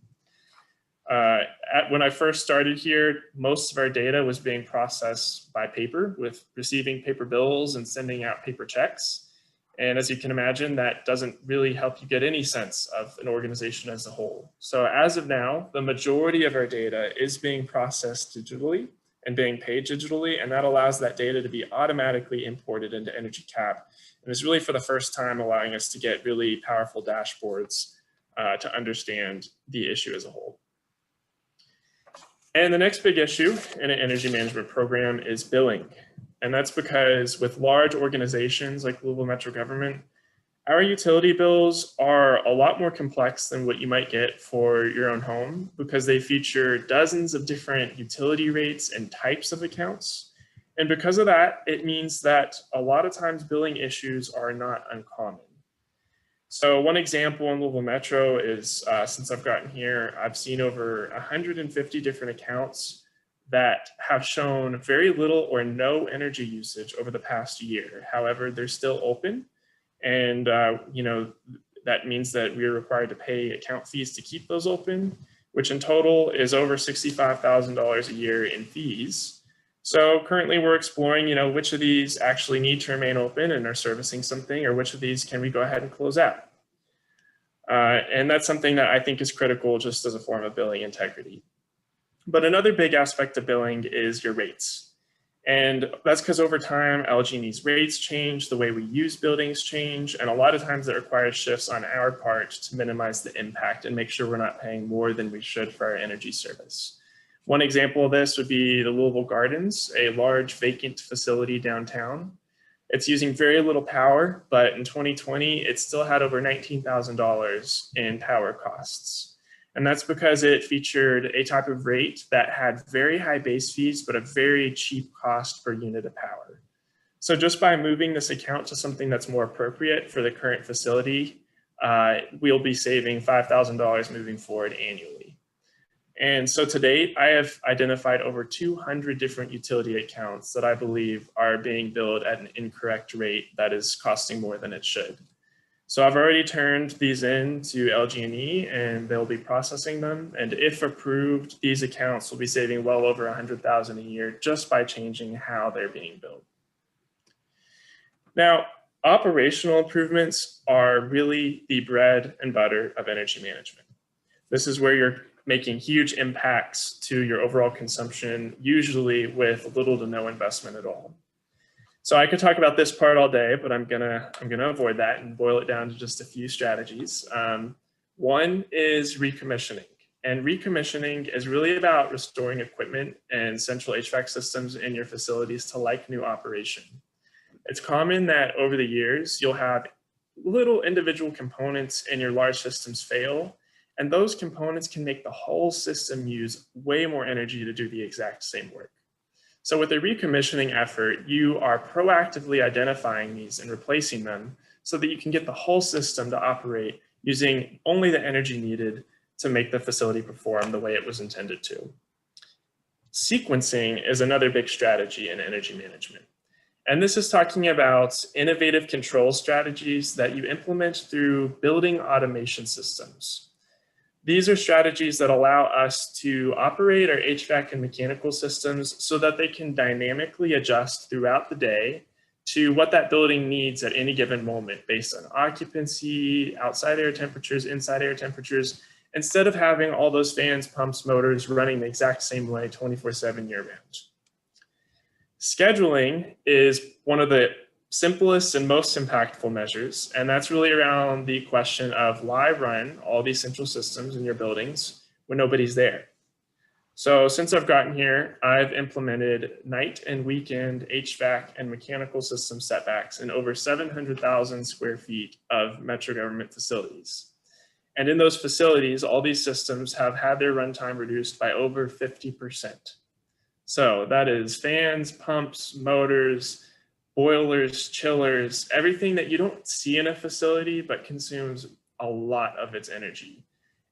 When I first started here, most of our data was being processed by paper, with receiving paper bills and sending out paper checks. And as you can imagine, that doesn't really help you get any sense of an organization as a whole. So as of now, the majority of our data is being processed digitally and being paid digitally, and that allows that data to be automatically imported into EnergyCap. And it's really for the first time allowing us to get really powerful dashboards to understand the issue as a whole. And the next big issue in an energy management program is billing. And that's because with large organizations like Louisville Metro Government, our utility bills are a lot more complex than what you might get for your own home, because they feature dozens of different utility rates and types of accounts. And because of that, it means that a lot of times billing issues are not uncommon. So one example in Louisville Metro is, since I've gotten here, I've seen over 150 different accounts that have shown very little or no energy usage over the past year. However, they're still open. And that means that we're required to pay account fees to keep those open, which in total is over $65,000 a year in fees. So currently we're exploring, which of these actually need to remain open and are servicing something, or which of these can we go ahead and close out. And that's something that I think is critical just as a form of billing integrity. But another big aspect of billing is your rates. And that's because over time, LG&E's rates change, the way we use buildings change, and a lot of times that requires shifts on our part to minimize the impact and make sure we're not paying more than we should for our energy service. One example of this would be the Louisville Gardens, a large vacant facility downtown. It's using very little power, but in 2020, it still had over $19,000 in power costs. And that's because it featured a type of rate that had very high base fees, but a very cheap cost per unit of power. So just by moving this account to something that's more appropriate for the current facility, we'll be saving $5,000 moving forward annually. And so to date, I have identified over 200 different utility accounts that I believe are being billed at an incorrect rate that is costing more than it should. So I've already turned these in to LG&E and they'll be processing them. And if approved, these accounts will be saving well over $100,000 a year just by changing how they're being billed. Now, operational improvements are really the bread and butter of energy management. This is where you're making huge impacts to your overall consumption, usually with little to no investment at all. So I could talk about this part all day, but I'm gonna avoid that and boil it down to just a few strategies. One is recommissioning. And recommissioning is really about restoring equipment and central HVAC systems in your facilities to like new operation. It's common that over the years, you'll have little individual components in your large systems fail, and those components can make the whole system use way more energy to do the exact same work. So with a recommissioning effort, you are proactively identifying these and replacing them so that you can get the whole system to operate using only the energy needed to make the facility perform the way it was intended to. Sequencing is another big strategy in energy management. And this is talking about innovative control strategies that you implement through building automation systems. These are strategies that allow us to operate our HVAC and mechanical systems so that they can dynamically adjust throughout the day to what that building needs at any given moment based on occupancy, outside air temperatures, inside air temperatures, instead of having all those fans, pumps, motors running the exact same way 24/7 year round. Scheduling is one of the simplest and most impactful measures, and that's really around the question of why run all these central systems in your buildings when nobody's there. So since I've gotten here, I've implemented night and weekend HVAC and mechanical system setbacks in over 700,000 square feet of Metro government facilities. And in those facilities, all these systems have had their runtime reduced by over 50%. So that is fans, pumps, motors, boilers, chillers, everything that you don't see in a facility but consumes a lot of its energy.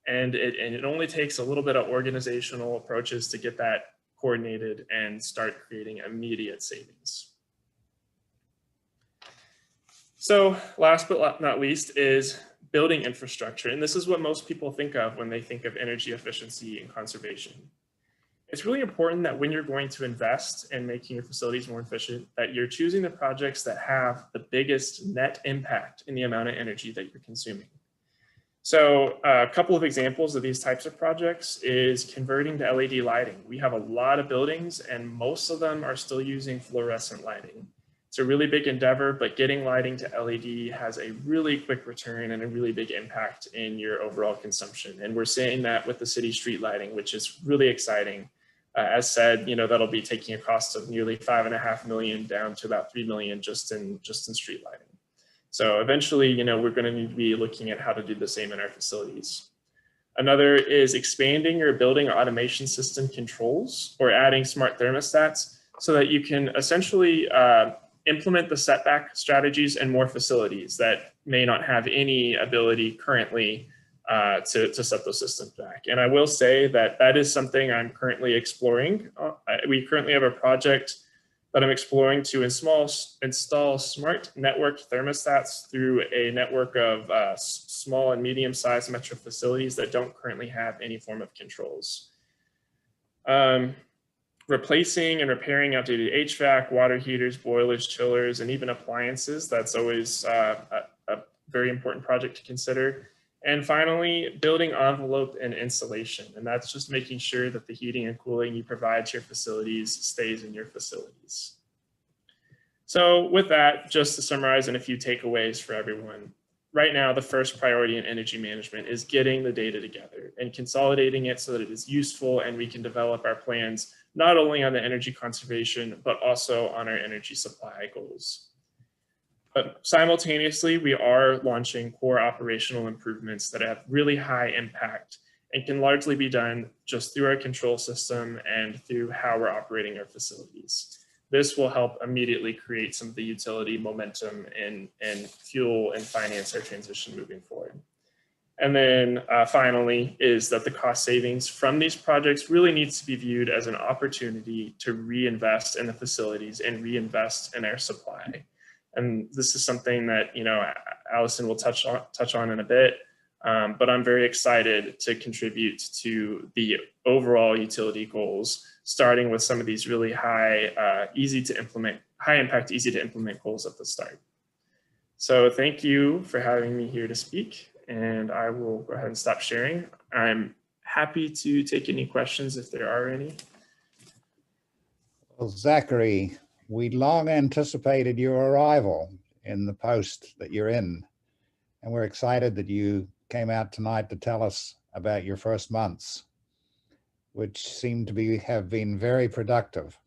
And it only takes a little bit of organizational approaches to get that coordinated and start creating immediate savings. So last but not least is building infrastructure. And this is what most people think of when they think of energy efficiency and conservation. It's really important that when you're going to invest in making your facilities more efficient, that you're choosing the projects that have the biggest net impact in the amount of energy that you're consuming. So a couple of examples of these types of projects is converting to LED lighting. We have a lot of buildings and most of them are still using fluorescent lighting. It's a really big endeavor, but getting lighting to LED has a really quick return and a really big impact in your overall consumption. And we're seeing that with the city street lighting, which is really exciting. As said, that'll be taking a cost of nearly $5.5 million down to about $3 million just in street lighting. So eventually, we're going to need to be looking at how to do the same in our facilities. Another is expanding your building automation system controls or adding smart thermostats so that you can essentially implement the setback strategies in more facilities that may not have any ability currently to set those systems back. And I will say that that is something I'm currently exploring. We currently have a project that I'm exploring to install smart network thermostats through a network of small and medium-sized metro facilities that don't currently have any form of controls. Replacing and repairing outdated HVAC, water heaters, boilers, chillers, and even appliances. That's always a very important project to consider. And finally, building envelope and insulation. And that's just making sure that the heating and cooling you provide to your facilities stays in your facilities. So with that, just to summarize in a few takeaways for everyone. Right now, the first priority in energy management is getting the data together and consolidating it so that it is useful and we can develop our plans not only on the energy conservation, but also on our energy supply goals. But simultaneously, we are launching core operational improvements that have really high impact and can largely be done just through our control system and through how we're operating our facilities. This will help immediately create some of the utility momentum and fuel and finance our transition moving forward. And then finally is that the cost savings from these projects really needs to be viewed as an opportunity to reinvest in the facilities and reinvest in our supply. And this is something that, Allison will touch on in a bit, but I'm very excited to contribute to the overall utility goals, starting with some of these really high impact, easy to implement goals at the start. So thank you for having me here to speak, and I will go ahead and stop sharing. I'm happy to take any questions if there are any. Well, Zachary, we long anticipated your arrival in the post that you're in, and we're excited that you came out tonight to tell us about your first months, which seem to have been very productive.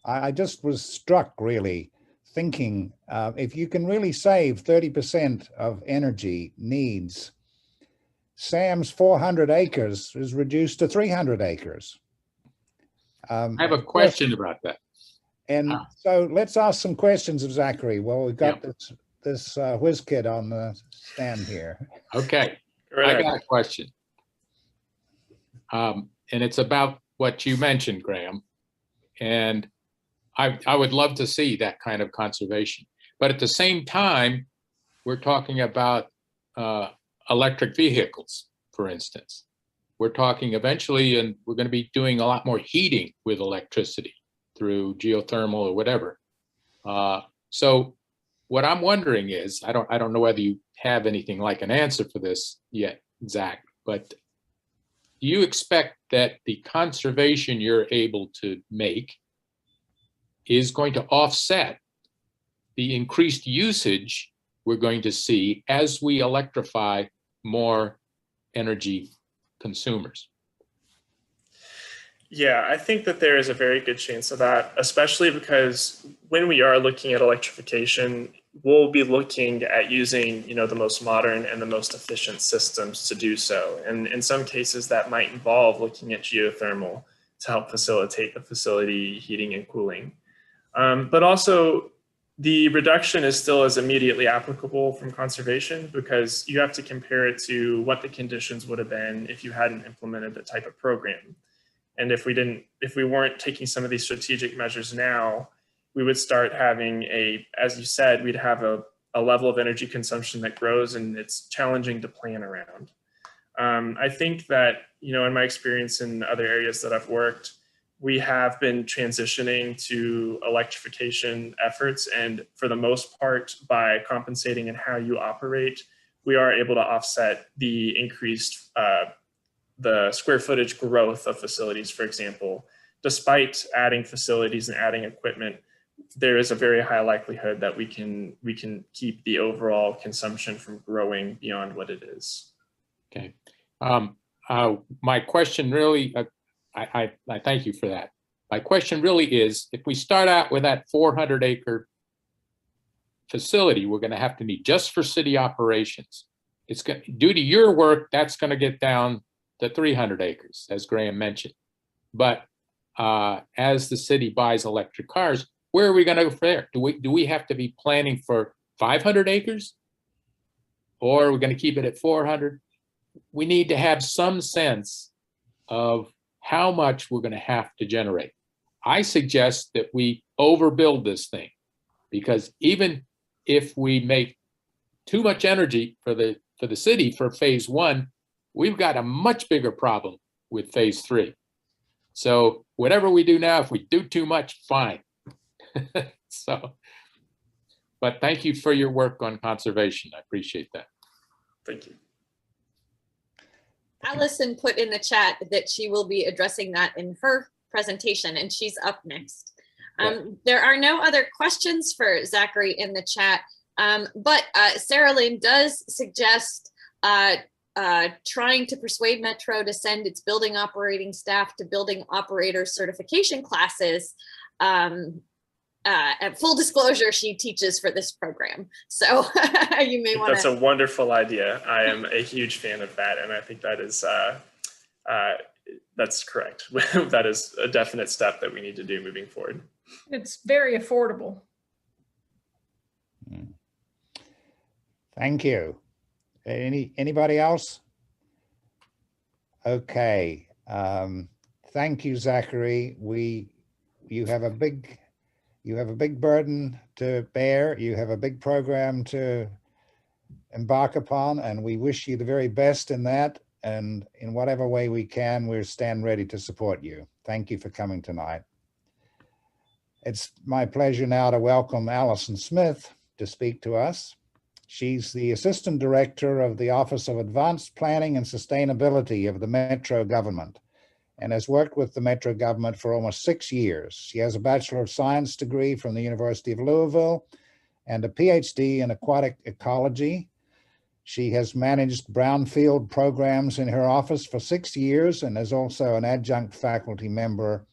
I just was struck really thinking if you can really save 30% of energy needs, Sam's 400 acres is reduced to 300 acres. I have a question about that. And so let's ask some questions of Zachary. Well, we've got this whiz kid on the stand here. Okay, I got a question. And it's about what you mentioned, Graham. And I would love to see that kind of conservation. But at the same time, we're talking about electric vehicles, for instance. We're talking eventually, and we're going to be doing a lot more heating with electricity through geothermal or whatever. So what I'm wondering is, I don't know whether you have anything like an answer for this yet, Zach, but do you expect that the conservation you're able to make is going to offset the increased usage we're going to see as we electrify more energy consumers? Yeah, I think that there is a very good chance of that, especially because when we are looking at electrification, we'll be looking at using, the most modern and the most efficient systems to do so. And in some cases that might involve looking at geothermal help facilitate the facility heating and cooling. But also, the reduction is still as immediately applicable from conservation, because you have to compare it to what the conditions would have been if you hadn't implemented the type of program. And if we weren't taking some of these strategic measures now, we would start having as you said, we'd have a level of energy consumption that grows, and it's challenging to plan around. I think that, in my experience in other areas that I've worked, we have been transitioning to electrification efforts, and for the most part, by compensating in how you operate, we are able to offset the increased the square footage growth of facilities. For example, despite adding facilities and adding equipment, there is a very high likelihood that we can keep the overall consumption from growing beyond what it is. Okay. My question really, I thank you for that. My question really is, if we start out with that 400-acre facility, we're going to have to need just for city operations. It's going, due to your work, that's going to get down to 300 acres, as Graham mentioned. But as the city buys electric cars, where are we going to go from there? Do we have to be planning for 500 acres? Or are we going to keep it at 400? We need to have some sense of how much we're going to have to generate. I suggest that we overbuild this thing, because even if we make too much energy for the city for phase 1, we've got a much bigger problem with phase 3. So whatever we do now, if we do too much, fine. But thank you for your work on conservation. I appreciate that. Thank you. Allison put in the chat that she will be addressing that in her presentation, and she's up next. There are no other questions for Zachary in the chat, but Sarah Lynn does suggest trying to persuade Metro to send its building operating staff to building operator certification classes. At full disclosure, she teaches for this program, so you may want to. That's a wonderful idea. I am a huge fan of that, and I think that is that's correct. That is a definite step that we need to do moving forward. It's very affordable. Thank you. Anybody else? Okay. Thank you, Zachary. You have a big burden to bear. You have a big program to embark upon, and we wish you the very best in that. And in whatever way we can, we'll stand ready to support you. Thank you for coming tonight. It's my pleasure now to welcome Allison Smith to speak to us. She's the Assistant Director of the Office of Advanced Planning and Sustainability of the Metro Government, and has worked with the Metro government for almost 6 years. She has a Bachelor of Science degree from the University of Louisville and a PhD in aquatic ecology. She has managed brownfield programs in her office for 6 years and is also an adjunct faculty member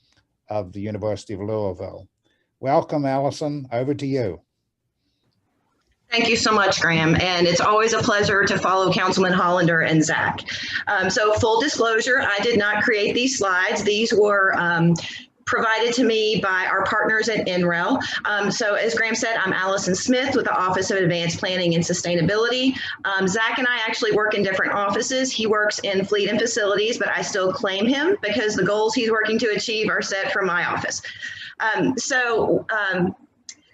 of the University of Louisville. Welcome, Allison. Over to you. Thank you so much, Graham. And it's always a pleasure to follow Councilman Hollander and Zach. So full disclosure, I did not create these slides. These were provided to me by our partners at NREL. So as Graham said, I'm Allison Smith with the Office of Advanced Planning and Sustainability. Zach and I actually work in different offices. He works in fleet and facilities, but I still claim him because the goals he's working to achieve are set from my office.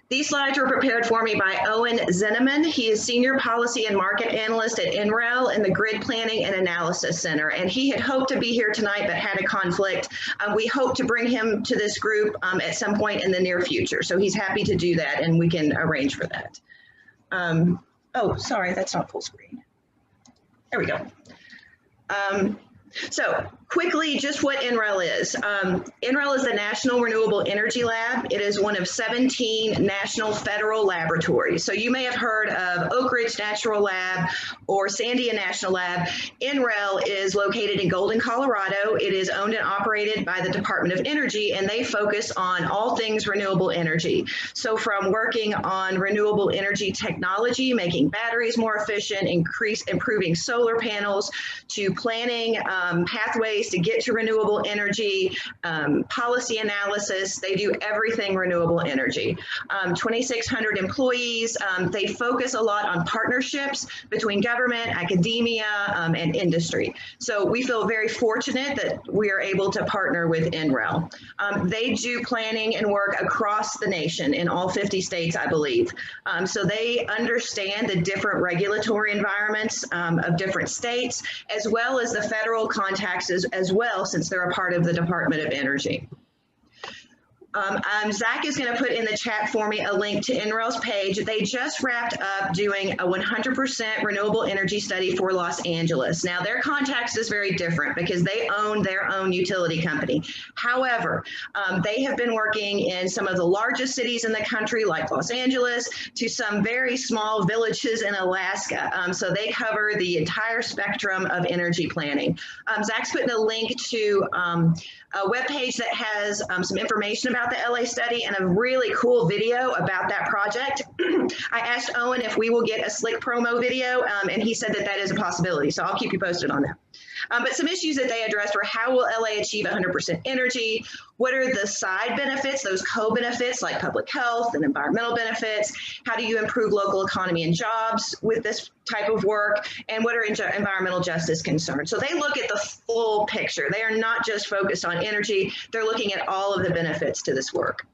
These slides were prepared for me by Owen Zinneman. He is Senior Policy and Market Analyst at NREL in the Grid Planning and Analysis Center. And he had hoped to be here tonight, but had a conflict. We hope to bring him to this group at some point in the near future. So he's happy to do that, and we can arrange for that. Oh, sorry, that's not full screen. There we go. So quickly, just what NREL is. NREL is the National Renewable Energy Lab. It is one of 17 national federal laboratories. So you may have heard of Oak Ridge National Lab or Sandia National Lab. NREL is located in Golden, Colorado. It is owned and operated by the Department of Energy, and they focus on all things renewable energy. So from working on renewable energy technology, making batteries more efficient, improving solar panels, to planning pathways ways to get to renewable energy, policy analysis. They do everything renewable energy. 2,600 employees. They focus a lot on partnerships between government, academia, and industry. So we feel very fortunate that we are able to partner with NREL. They do planning and work across the nation in all 50 states, I believe. So they understand the different regulatory environments of different states, as well as the federal contacts as well, since they're a part of the Department of Energy. Zach is going to put in the chat for me a link to NREL's page. They just wrapped up doing a 100% renewable energy study for Los Angeles. Now, their context is very different because they own their own utility company. However, they have been working in some of the largest cities in the country, like Los Angeles, to some very small villages in Alaska. So they cover the entire spectrum of energy planning. Zach's putting a link to a webpage that has some information about the LA study and a really cool video about that project. I asked Owen if we will get a slick promo video, and he said that that is a possibility. So I'll keep you posted on that. But some issues that they addressed were, how will LA achieve 100% energy? What are the side benefits, those co-benefits like public health and environmental benefits? How do you improve local economy and jobs with this type of work? And what are environmental justice concerns? So they look at the full picture. They are not just focused on energy. They're looking at all of the benefits to this work.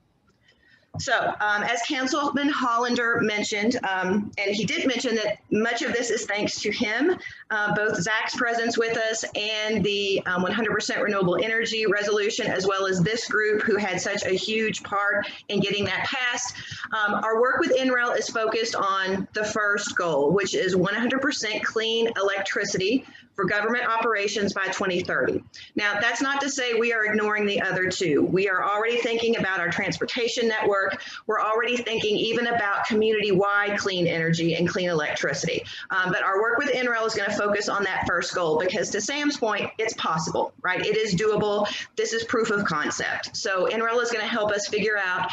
So as Councilman Hollander mentioned, and he did mention that much of this is thanks to him, both Zach's presence with us and the 100% renewable energy resolution, as well as this group who had such a huge part in getting that passed. Our work with NREL is focused on the first goal, which is 100% clean electricity for government operations by 2030. Now, that's not to say we are ignoring the other two. We are already thinking about our transportation network. We're already thinking even about community-wide clean energy and clean electricity. But our work with NREL is going to focus on that first goal, because to Sam's point, it's possible, right? It is doable. This is proof of concept. So NREL is going to help us figure out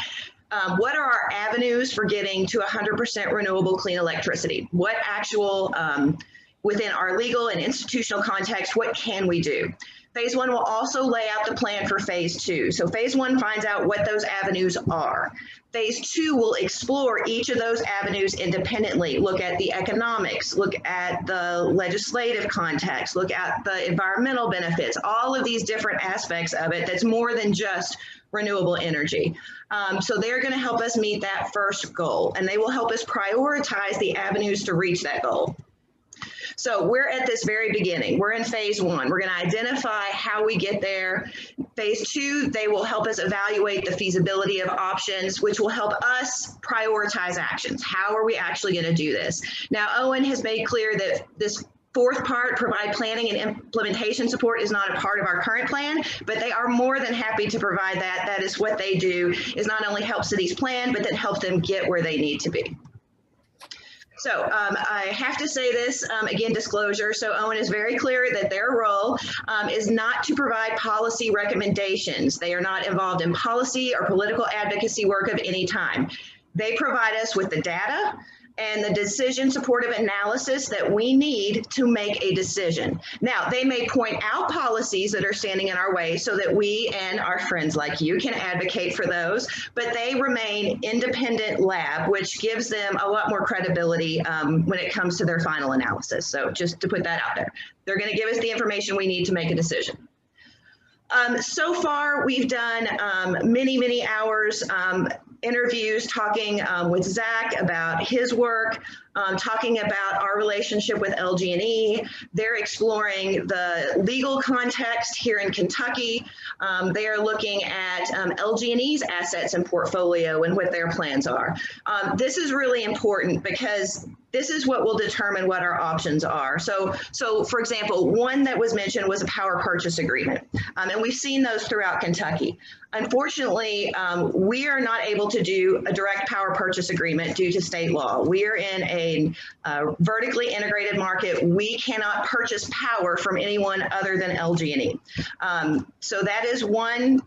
what are our avenues for getting to 100% renewable clean electricity? What actual within our legal and institutional context, what can we do? Phase one will also lay out the plan for phase two. So phase one finds out what those avenues are. Phase two will explore each of those avenues independently, look at the economics, look at the legislative context, look at the environmental benefits, all of these different aspects of it that's more than just renewable energy. So they're going to help us meet that first goal, and they will help us prioritize the avenues to reach that goal. So we're at this very beginning. We're in phase one. We're going to identify how we get there. Phase two, they will help us evaluate the feasibility of options, which will help us prioritize actions. How are we actually going to do this? Now, Owen has made clear that this fourth part, provide planning and implementation support, is not a part of our current plan, but they are more than happy to provide that. That is what they do, is not only help cities plan, but then help them get where they need to be. So I have to say this, again, disclosure. So Owen is very clear that their role is not to provide policy recommendations. They are not involved in policy or political advocacy work of any time. They provide us with the data and the decision supportive analysis that we need to make a decision. Now, they may point out policies that are standing in our way so that we and our friends like you can advocate for those, but they remain independent lab, which gives them a lot more credibility when it comes to their final analysis. So just to put that out there, they're going to give us the information we need to make a decision. So far, we've done many hours interviews talking with Zach about his work, talking about our relationship with LG&E. They're exploring the legal context here in Kentucky. They are looking at LG&E's assets and portfolio and what their plans are. This is really important because this is what will determine what our options are. So for example, one that was mentioned was a power purchase agreement. And we've seen those throughout Kentucky. Unfortunately, we are not able to do a direct power purchase agreement due to state law. We are in a vertically integrated market. We cannot purchase power from anyone other than LG&E. So that is one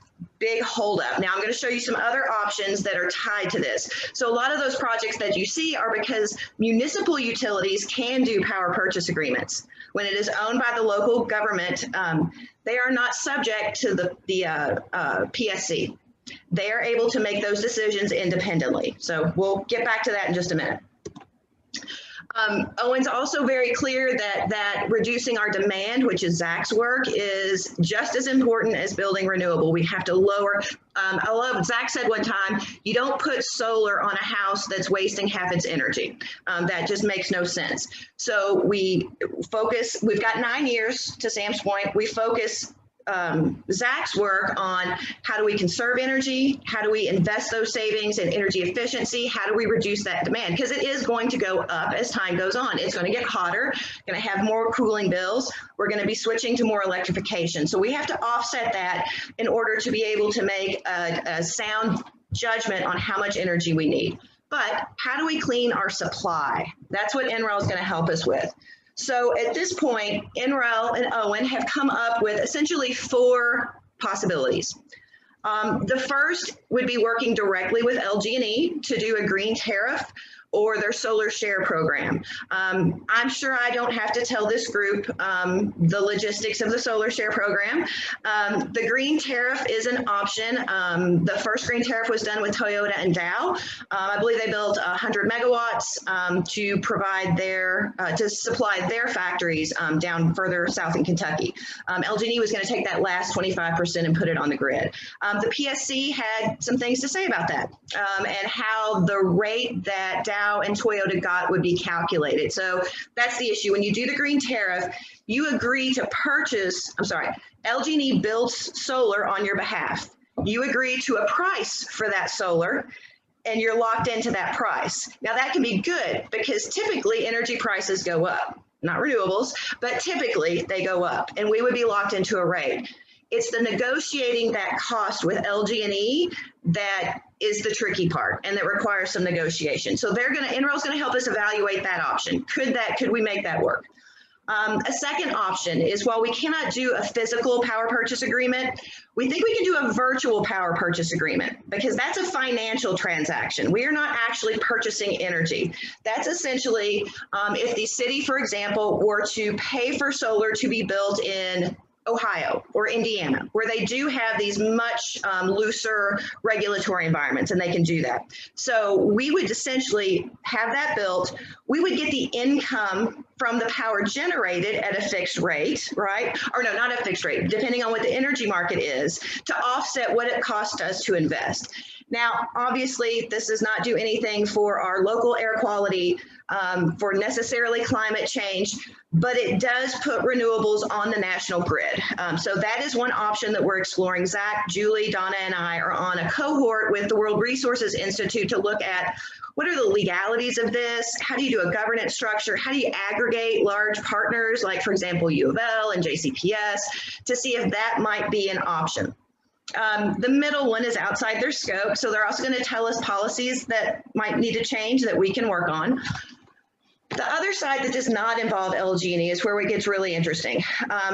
big holdup. Now I'm going to show you some other options that are tied to this. So a lot of those projects that you see are because municipal utilities can do power purchase agreements. When it is owned by the local government, they are not subject to the PSC. They are able to make those decisions independently. So we'll get back to that in just a minute. Owen's also very clear that reducing our demand, which is Zach's work, is just as important as building renewable. We have to lower, I love, Zach said one time, you don't put solar on a house that's wasting half its energy. That just makes no sense. So we focus, we've got 9 years, to Sam's point, we focus Zach's work on how do we conserve energy, how do we invest those savings in energy efficiency, how do we reduce that demand, because it is going to go up as time goes on. It's going to get hotter, going to have more cooling bills, we're going to be switching to more electrification. So we have to offset that in order to be able to make a sound judgment on how much energy we need. But how do we clean our supply? That's what NREL is going to help us with. So at this point, NREL and Owen have come up with essentially 4 possibilities. The first would be working directly with LG&E to do a green tariff or their solar share program. I'm sure I don't have to tell this group the logistics of the solar share program. The green tariff is an option. The first green tariff was done with Toyota and Dow. I believe they built 100 megawatts to provide their, to supply their factories down further south in Kentucky. LG&E was gonna take that last 25% and put it on the grid. The PSC had some things to say about that and how the rate that Dow and Toyota got would be calculated. So that's the issue. When you do the green tariff, you agree to purchase, LG&E builds solar on your behalf. You agree to a price for that solar and you're locked into that price. Now that can be good because typically energy prices go up, not renewables, but typically they go up and we would be locked into a rate. It's the negotiating that cost with LG&E that is the tricky part and that requires some negotiation. So NREL's gonna help us evaluate that option. Could we make that work? A second option is while we cannot do a physical power purchase agreement, we think we can do a virtual power purchase agreement because that's a financial transaction. We are not actually purchasing energy. That's essentially if the city, for example, were to pay for solar to be built in Ohio or Indiana, where they do have these much looser regulatory environments and they can do that. So we would essentially have that built. We would get the income from the power generated at a fixed rate, right? Or no, not a fixed rate, depending on what the energy market is, to offset what it costs us to invest. Now, obviously, this does not do anything for our local air quality, for necessarily climate change, but it does put renewables on the national grid. So that is one option that we're exploring. Zach, Julie, Donna, and I are on a cohort with the World Resources Institute to look at what are the legalities of this? How do you do a governance structure? How do you aggregate large partners, like, for example, U of L and JCPS, to see if that might be an option. The middle one is outside their scope, so they're also going to tell us policies that might need to change that we can work on. The other side that does not involve LG&E is where it gets really interesting.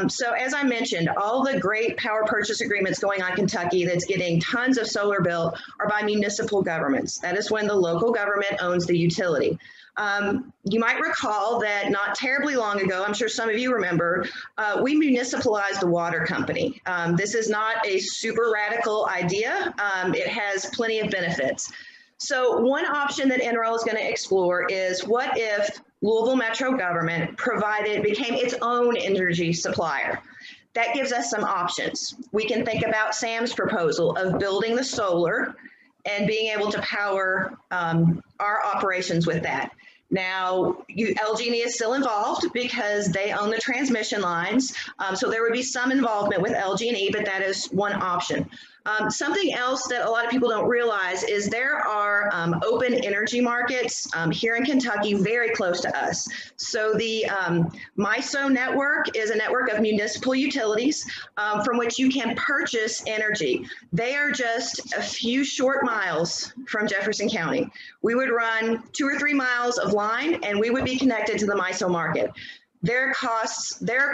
So as I mentioned, all the great power purchase agreements going on in Kentucky that's getting tons of solar built are by municipal governments. That is when the local government owns the utility. You might recall that not terribly long ago, I'm sure some of you remember, we municipalized the water company. This is not a super radical idea. It has plenty of benefits. So one option that NREL is going to explore is what if Louisville Metro government became its own energy supplier. That gives us some options. We can think about Sam's proposal of building the solar and being able to power our operations with that. Now, LG&E is still involved because they own the transmission lines. So there would be some involvement with LG&E, but that is one option. Something else that a lot of people don't realize is there are open energy markets here in Kentucky very close to us. So the MISO network is a network of municipal utilities from which you can purchase energy. They are just a few short miles from Jefferson County. We would run 2 or 3 miles of line and we would be connected to the MISO market. Their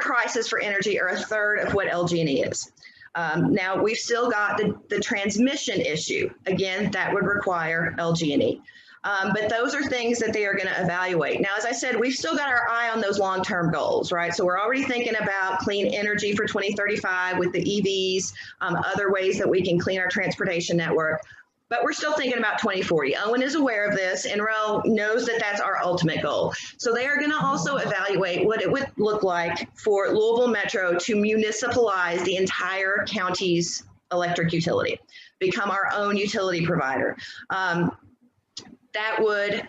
prices for energy are a third of what LG&E is. Now, we've still got the transmission issue. Again, that would require LG&E. But those are things that they are going to evaluate. Now, as I said, we've still got our eye on those long-term goals, right? So we're already thinking about clean energy for 2035 with the EVs, other ways that we can clean our transportation network. But we're still thinking about 2040. Owen is aware of this. NREL knows that that's our ultimate goal. So they are going to also evaluate what it would look like for Louisville Metro to municipalize the entire county's electric utility, become our own utility provider. That would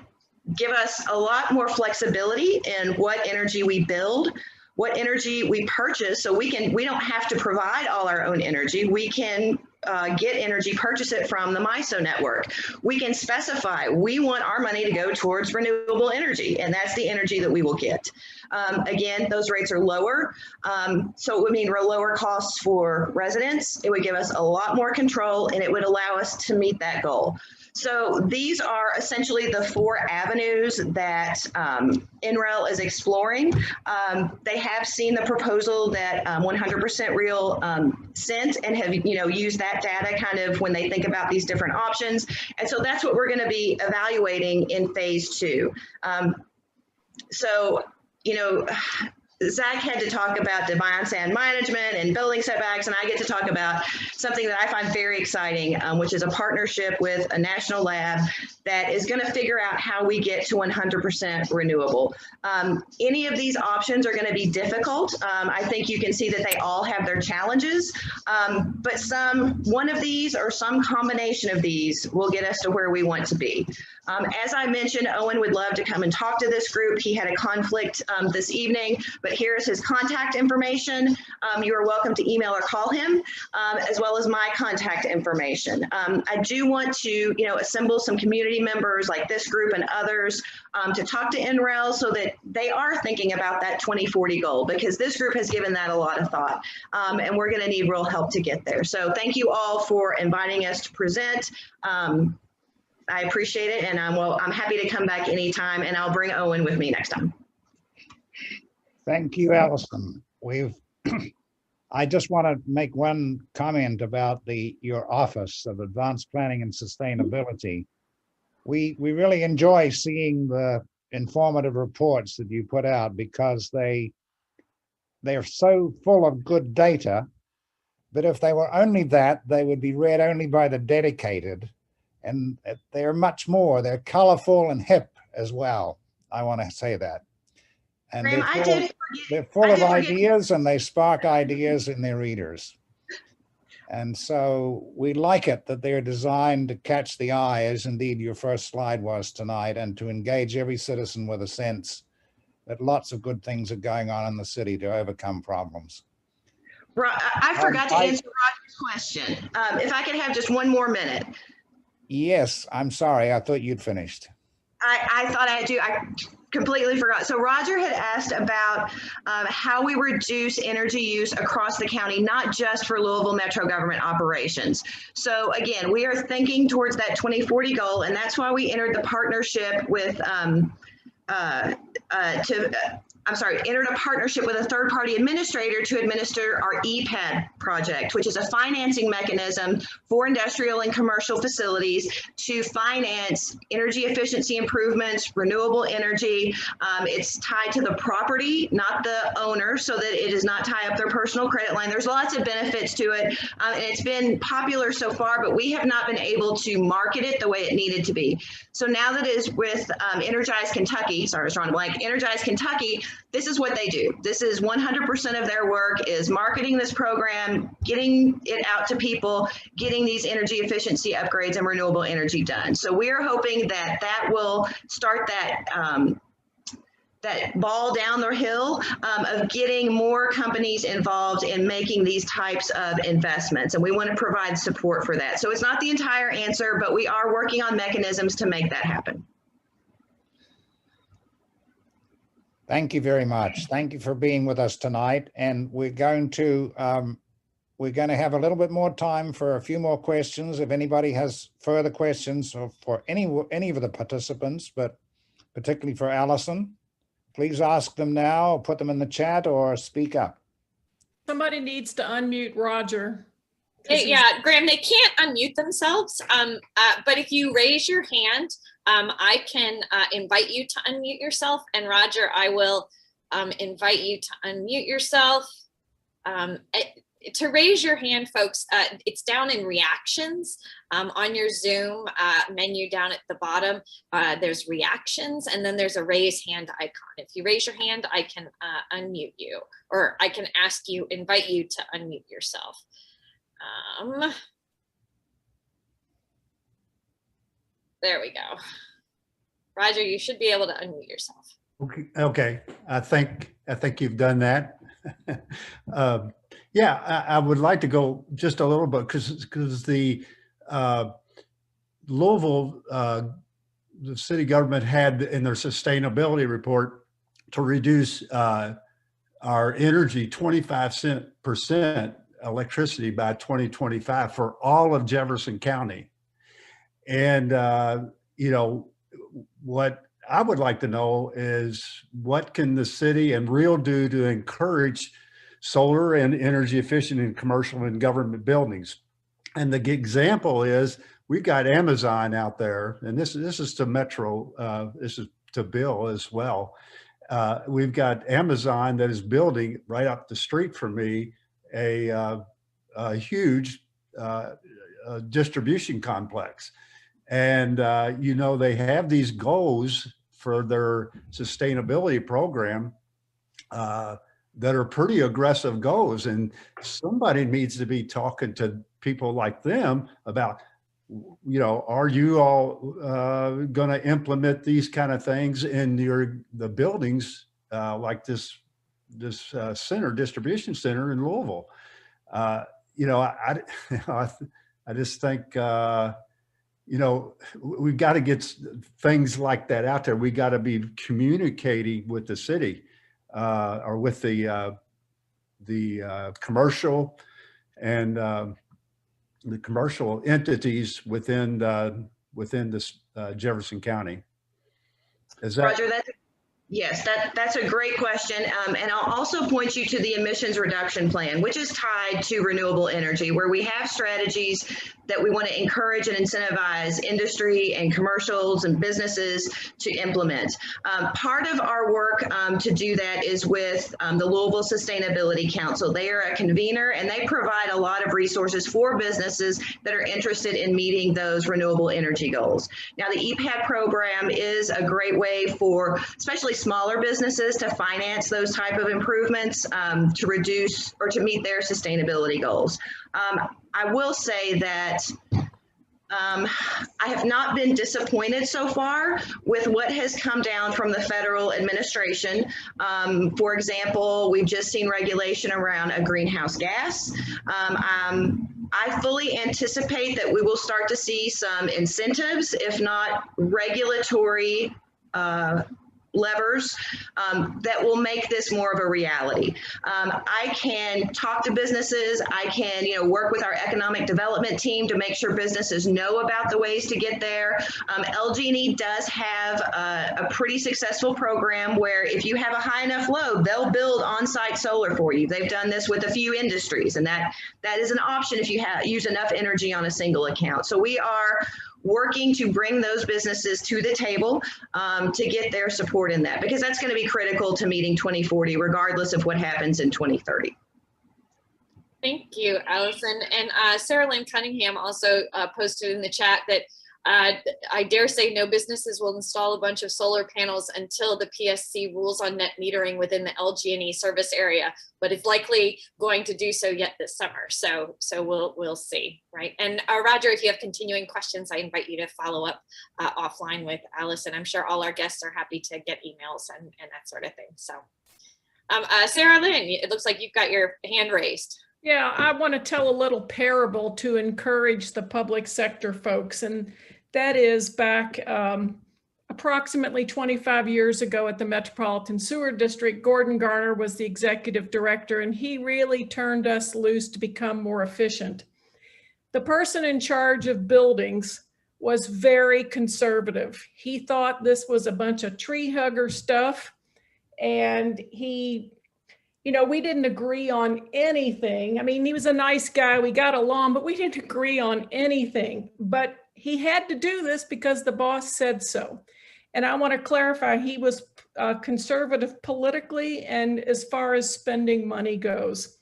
give us a lot more flexibility in what energy we build, what energy we purchase. So we don't have to provide all our own energy. We can get energy, purchase it from the MISO network. We can specify, we want our money to go towards renewable energy, and that's the energy that we will get. Again, those rates are lower. So it would mean lower costs for residents. It would give us a lot more control, and it would allow us to meet that goal. So these are essentially the 4 avenues that NREL is exploring. They have seen the proposal that 100% Real sent and have used that data kind of when they think about these different options. And so that's what we're going to be evaluating in phase 2. Zach had to talk about demand sand management and building setbacks, and I get to talk about something that I find very exciting, which is a partnership with a national lab that is going to figure out how we get to 100% renewable. Any of these options are going to be difficult. I think you can see that they all have their challenges, but one of these or some combination of these will get us to where we want to be. As I mentioned, Owen would love to come and talk to this group. He had a conflict this evening, but here's his contact information. You are welcome to email or call him, as well as my contact information. I do want to, assemble some community members like this group and others to talk to NREL so that they are thinking about that 2040 goal, because this group has given that a lot of thought, and we're going to need real help to get there. So thank you all for inviting us to present. I appreciate it, and I'm happy to come back anytime, and I'll bring Owen with me next time. Thank you, Allison. I just want to make one comment about your Office of Advanced Planning and Sustainability. We really enjoy seeing the informative reports that you put out, because they're so full of good data that if they were only that, they would be read only by the dedicated. And they're much more. They're colorful and hip as well. I want to say that. And Graham, they're full of ideas, and they spark ideas in their readers. And so we like it that they're designed to catch the eye, as indeed your first slide was tonight, and to engage every citizen with a sense that lots of good things are going on in the city to overcome problems. I forgot to answer Roger's question. If I could have just one more minute. Yes, I'm sorry. I thought you'd finished. I thought I do. I completely forgot. So Roger had asked about how we reduce energy use across the county, not just for Louisville Metro government operations. So again, we are thinking towards that 2040 goal, and that's why we entered the partnership with entered a partnership with a third-party administrator to administer our EPAD project, which is a financing mechanism for industrial and commercial facilities to finance energy efficiency improvements, renewable energy. It's tied to the property, not the owner, so that it does not tie up their personal credit line. There's lots of benefits to it, and it's been popular so far, but we have not been able to market it the way it needed to be. So now that it is with Energize Kentucky, sorry, I was drawing a blank, Energize Kentucky, this is what they do. This is 100% of their work is marketing this program, getting it out to people, getting these energy efficiency upgrades and renewable energy done. So we are hoping that that will start that that ball down the hill of getting more companies involved in making these types of investments. And we want to provide support for that. So it's not the entire answer, but we are working on mechanisms to make that happen. Thank you very much. Thank you for being with us tonight. And we're going to have a little bit more time for a few more questions. If anybody has further questions or for any of the participants, but particularly for Allison, please ask them now, put them in the chat, or speak up. Somebody needs to unmute Roger. Yeah, Graham, they can't unmute themselves, but if you raise your hand, I can invite you to unmute yourself. And Roger, I will invite you to unmute yourself. To raise your hand, folks, it's down in reactions on your Zoom menu down at the bottom. There's reactions, and then there's a raise hand icon. If you raise your hand, I can unmute you, or I can invite you to unmute yourself. There we go. Roger, you should be able to unmute yourself. Okay. I think you've done that. Yeah, I would like to go just a little bit because the Louisville, the city government had in their sustainability report to reduce our energy 25% electricity by 2025 for all of Jefferson County. And, you know, what I would like to know is what can the city and Real do to encourage solar and energy efficient in commercial and government buildings? And the example is we've got Amazon out there, and this is to Metro, this is to Bill as well. We've got Amazon that is building right up the street from me a huge distribution complex. And, you know, they have these goals for their sustainability program that are pretty aggressive goals. And somebody needs to be talking to people like them about, you know, are you all going to implement these kind of things in the buildings like this distribution center in Louisville? You know, I just think, you know, we've got to get things like that out there. We got to be communicating with the city or with the commercial and the commercial entities within this Jefferson County. Is that Roger? Yes, that's a great question. And I'll also point you to the emissions reduction plan, which is tied to renewable energy, where we have strategies that we want to encourage and incentivize industry and commercials and businesses to implement. Part of our work to do that is with the Louisville Sustainability Council. They are a convener and they provide a lot of resources for businesses that are interested in meeting those renewable energy goals. Now, the EPAD program is a great way for especially smaller businesses to finance those type of improvements to reduce or to meet their sustainability goals. I will say that I have not been disappointed so far with what has come down from the federal administration. For example, we've just seen regulation around a greenhouse gas. I fully anticipate that we will start to see some incentives, if not regulatory levers that will make this more of a reality. I can talk to businesses. I can, work with our economic development team to make sure businesses know about the ways to get there. LG&E does have a pretty successful program where if you have a high enough load, they'll build on-site solar for you. They've done this with a few industries, and that is an option if you use enough energy on a single account. So we are working to bring those businesses to the table to get their support in that, because that's going to be critical to meeting 2040, regardless of what happens in 2030. Thank you, Allison. And Sarah Lynn Cunningham also posted in the chat that I dare say no businesses will install a bunch of solar panels until the PSC rules on net metering within the LG&E service area, but it's likely going to do so yet this summer. So we'll see, right? And Roger, if you have continuing questions, I invite you to follow up offline with Allison. I'm sure all our guests are happy to get emails and that sort of thing. So Sarah Lynn, it looks like you've got your hand raised. Yeah, I want to tell a little parable to encourage the public sector folks. And that is back approximately 25 years ago at the Metropolitan Sewer District, Gordon Garner was the executive director, and he really turned us loose to become more efficient. The person in charge of buildings was very conservative. He thought this was a bunch of tree hugger stuff, and he you know, we didn't agree on anything. I mean, he was a nice guy. We got along, but we didn't agree on anything. But he had to do this because the boss said so. And I want to clarify, he was conservative politically and as far as spending money goes.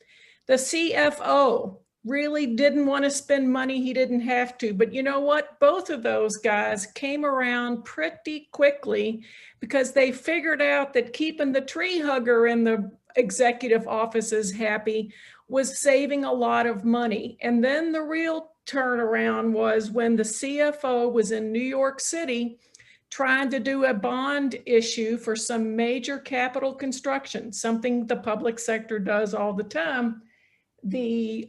The CFO really didn't want to spend money he didn't have to. But you know what? Both of those guys came around pretty quickly because they figured out that keeping the tree hugger in the executive offices happy was saving a lot of money. And then the real turnaround was when the CFO was in New York City trying to do a bond issue for some major capital construction, something the public sector does all the time. The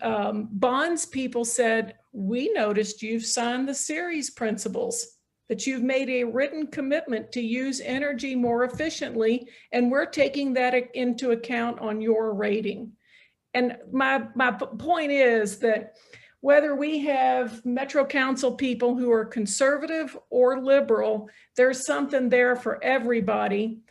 bonds people said, we noticed you've signed the series principles, that you've made a written commitment to use energy more efficiently, and we're taking that into account on your rating. And my point is that whether we have Metro Council people who are conservative or liberal, there's something there for everybody.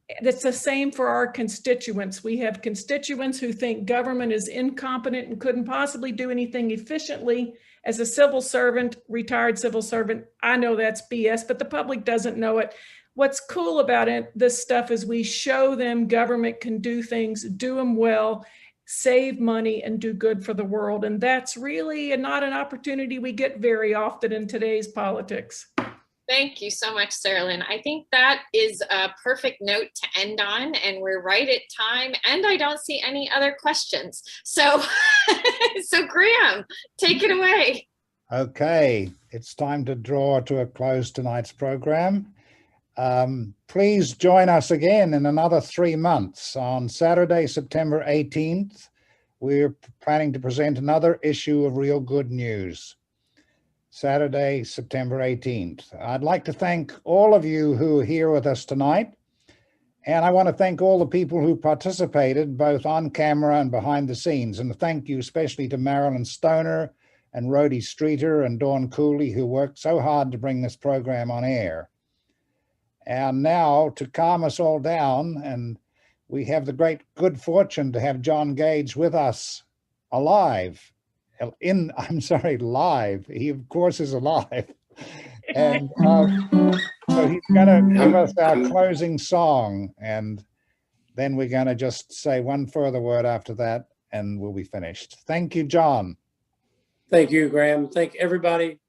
It's the same for our constituents. We have constituents who think government is incompetent and couldn't possibly do anything efficiently. As a civil servant, retired civil servant, I know that's BS, but the public doesn't know it. What's cool about it, this stuff, is we show them government can do things, do them well, save money, and do good for the world. And that's really not an opportunity we get very often in today's politics. Thank you so much, Sarah Lynn. I think that is a perfect note to end on, and we're right at time, and I don't see any other questions. So, so Graham, take it away. Okay, it's time to draw to a close tonight's program. Please join us again in another 3 months. On Saturday, September 18th, we're planning to present another issue of Real Good News. Saturday, September 18th. I'd like to thank all of you who are here with us tonight. And I want to thank all the people who participated, both on camera and behind the scenes. And thank you especially to Marilyn Stoner and Rhodey Streeter and Dawn Cooley, who worked so hard to bring this program on air. And now, to calm us all down, and we have the great good fortune to have John Gage with us live. Live. He, of course, is alive. And so he's going to give us our closing song, and then we're going to just say one further word after that, and we'll be finished. Thank you, John. Thank you, Graham. Thank everybody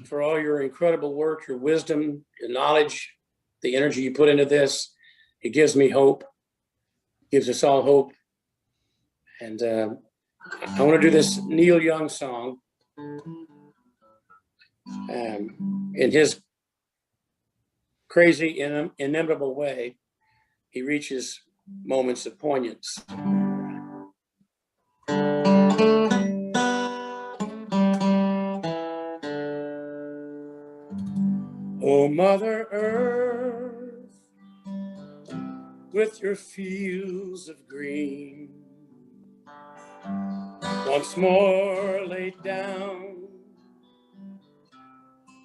for all your incredible work, your wisdom, your knowledge, the energy you put into this. It gives me hope, gives us all hope. And I want to do this Neil Young song in his crazy, inimitable way. He reaches moments of poignance. Oh, Mother Earth, with your fields of green, once more laid down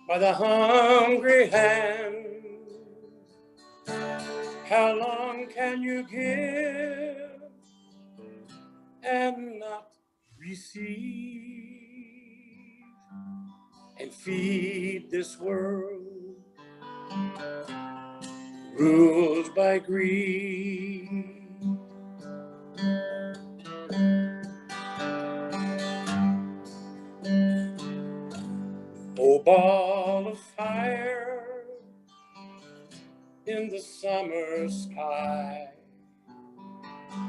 by the hungry hand, how long can you give and not receive, and feed this world ruled by greed? Oh, ball of fire in the summer sky,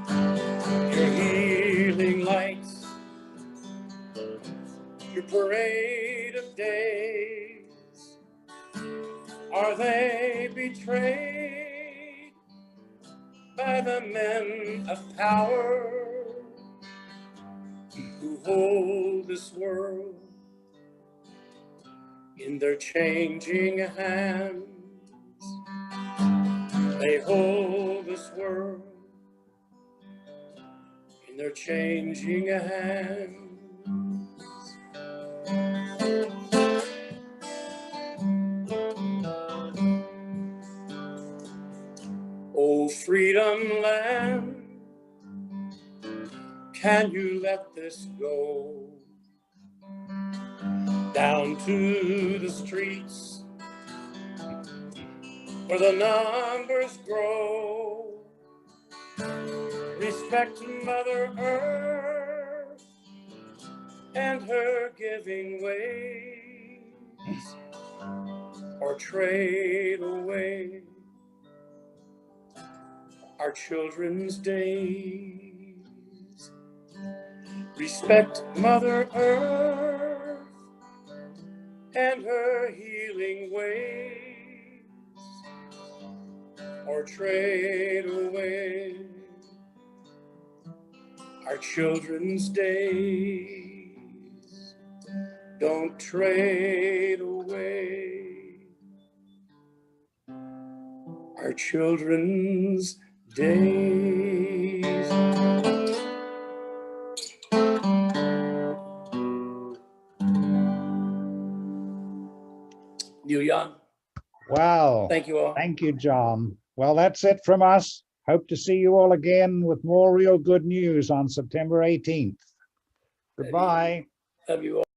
your healing lights, your parade of days, are they betrayed by the men of power who hold this world in their changing hands? They hold this world in their changing hands. Oh, freedom land, can you let this go? Down to the streets where the numbers grow. Respect Mother Earth and her giving ways, or trade away our children's days. Respect Mother Earth and her healing ways, or trade away our children's days. Don't trade away our children's days. Neil Young. Wow. Thank you all. Thank you, John. Well, that's it from us. Hope to see you all again with more real good news on September 18th. Goodbye. Love you all.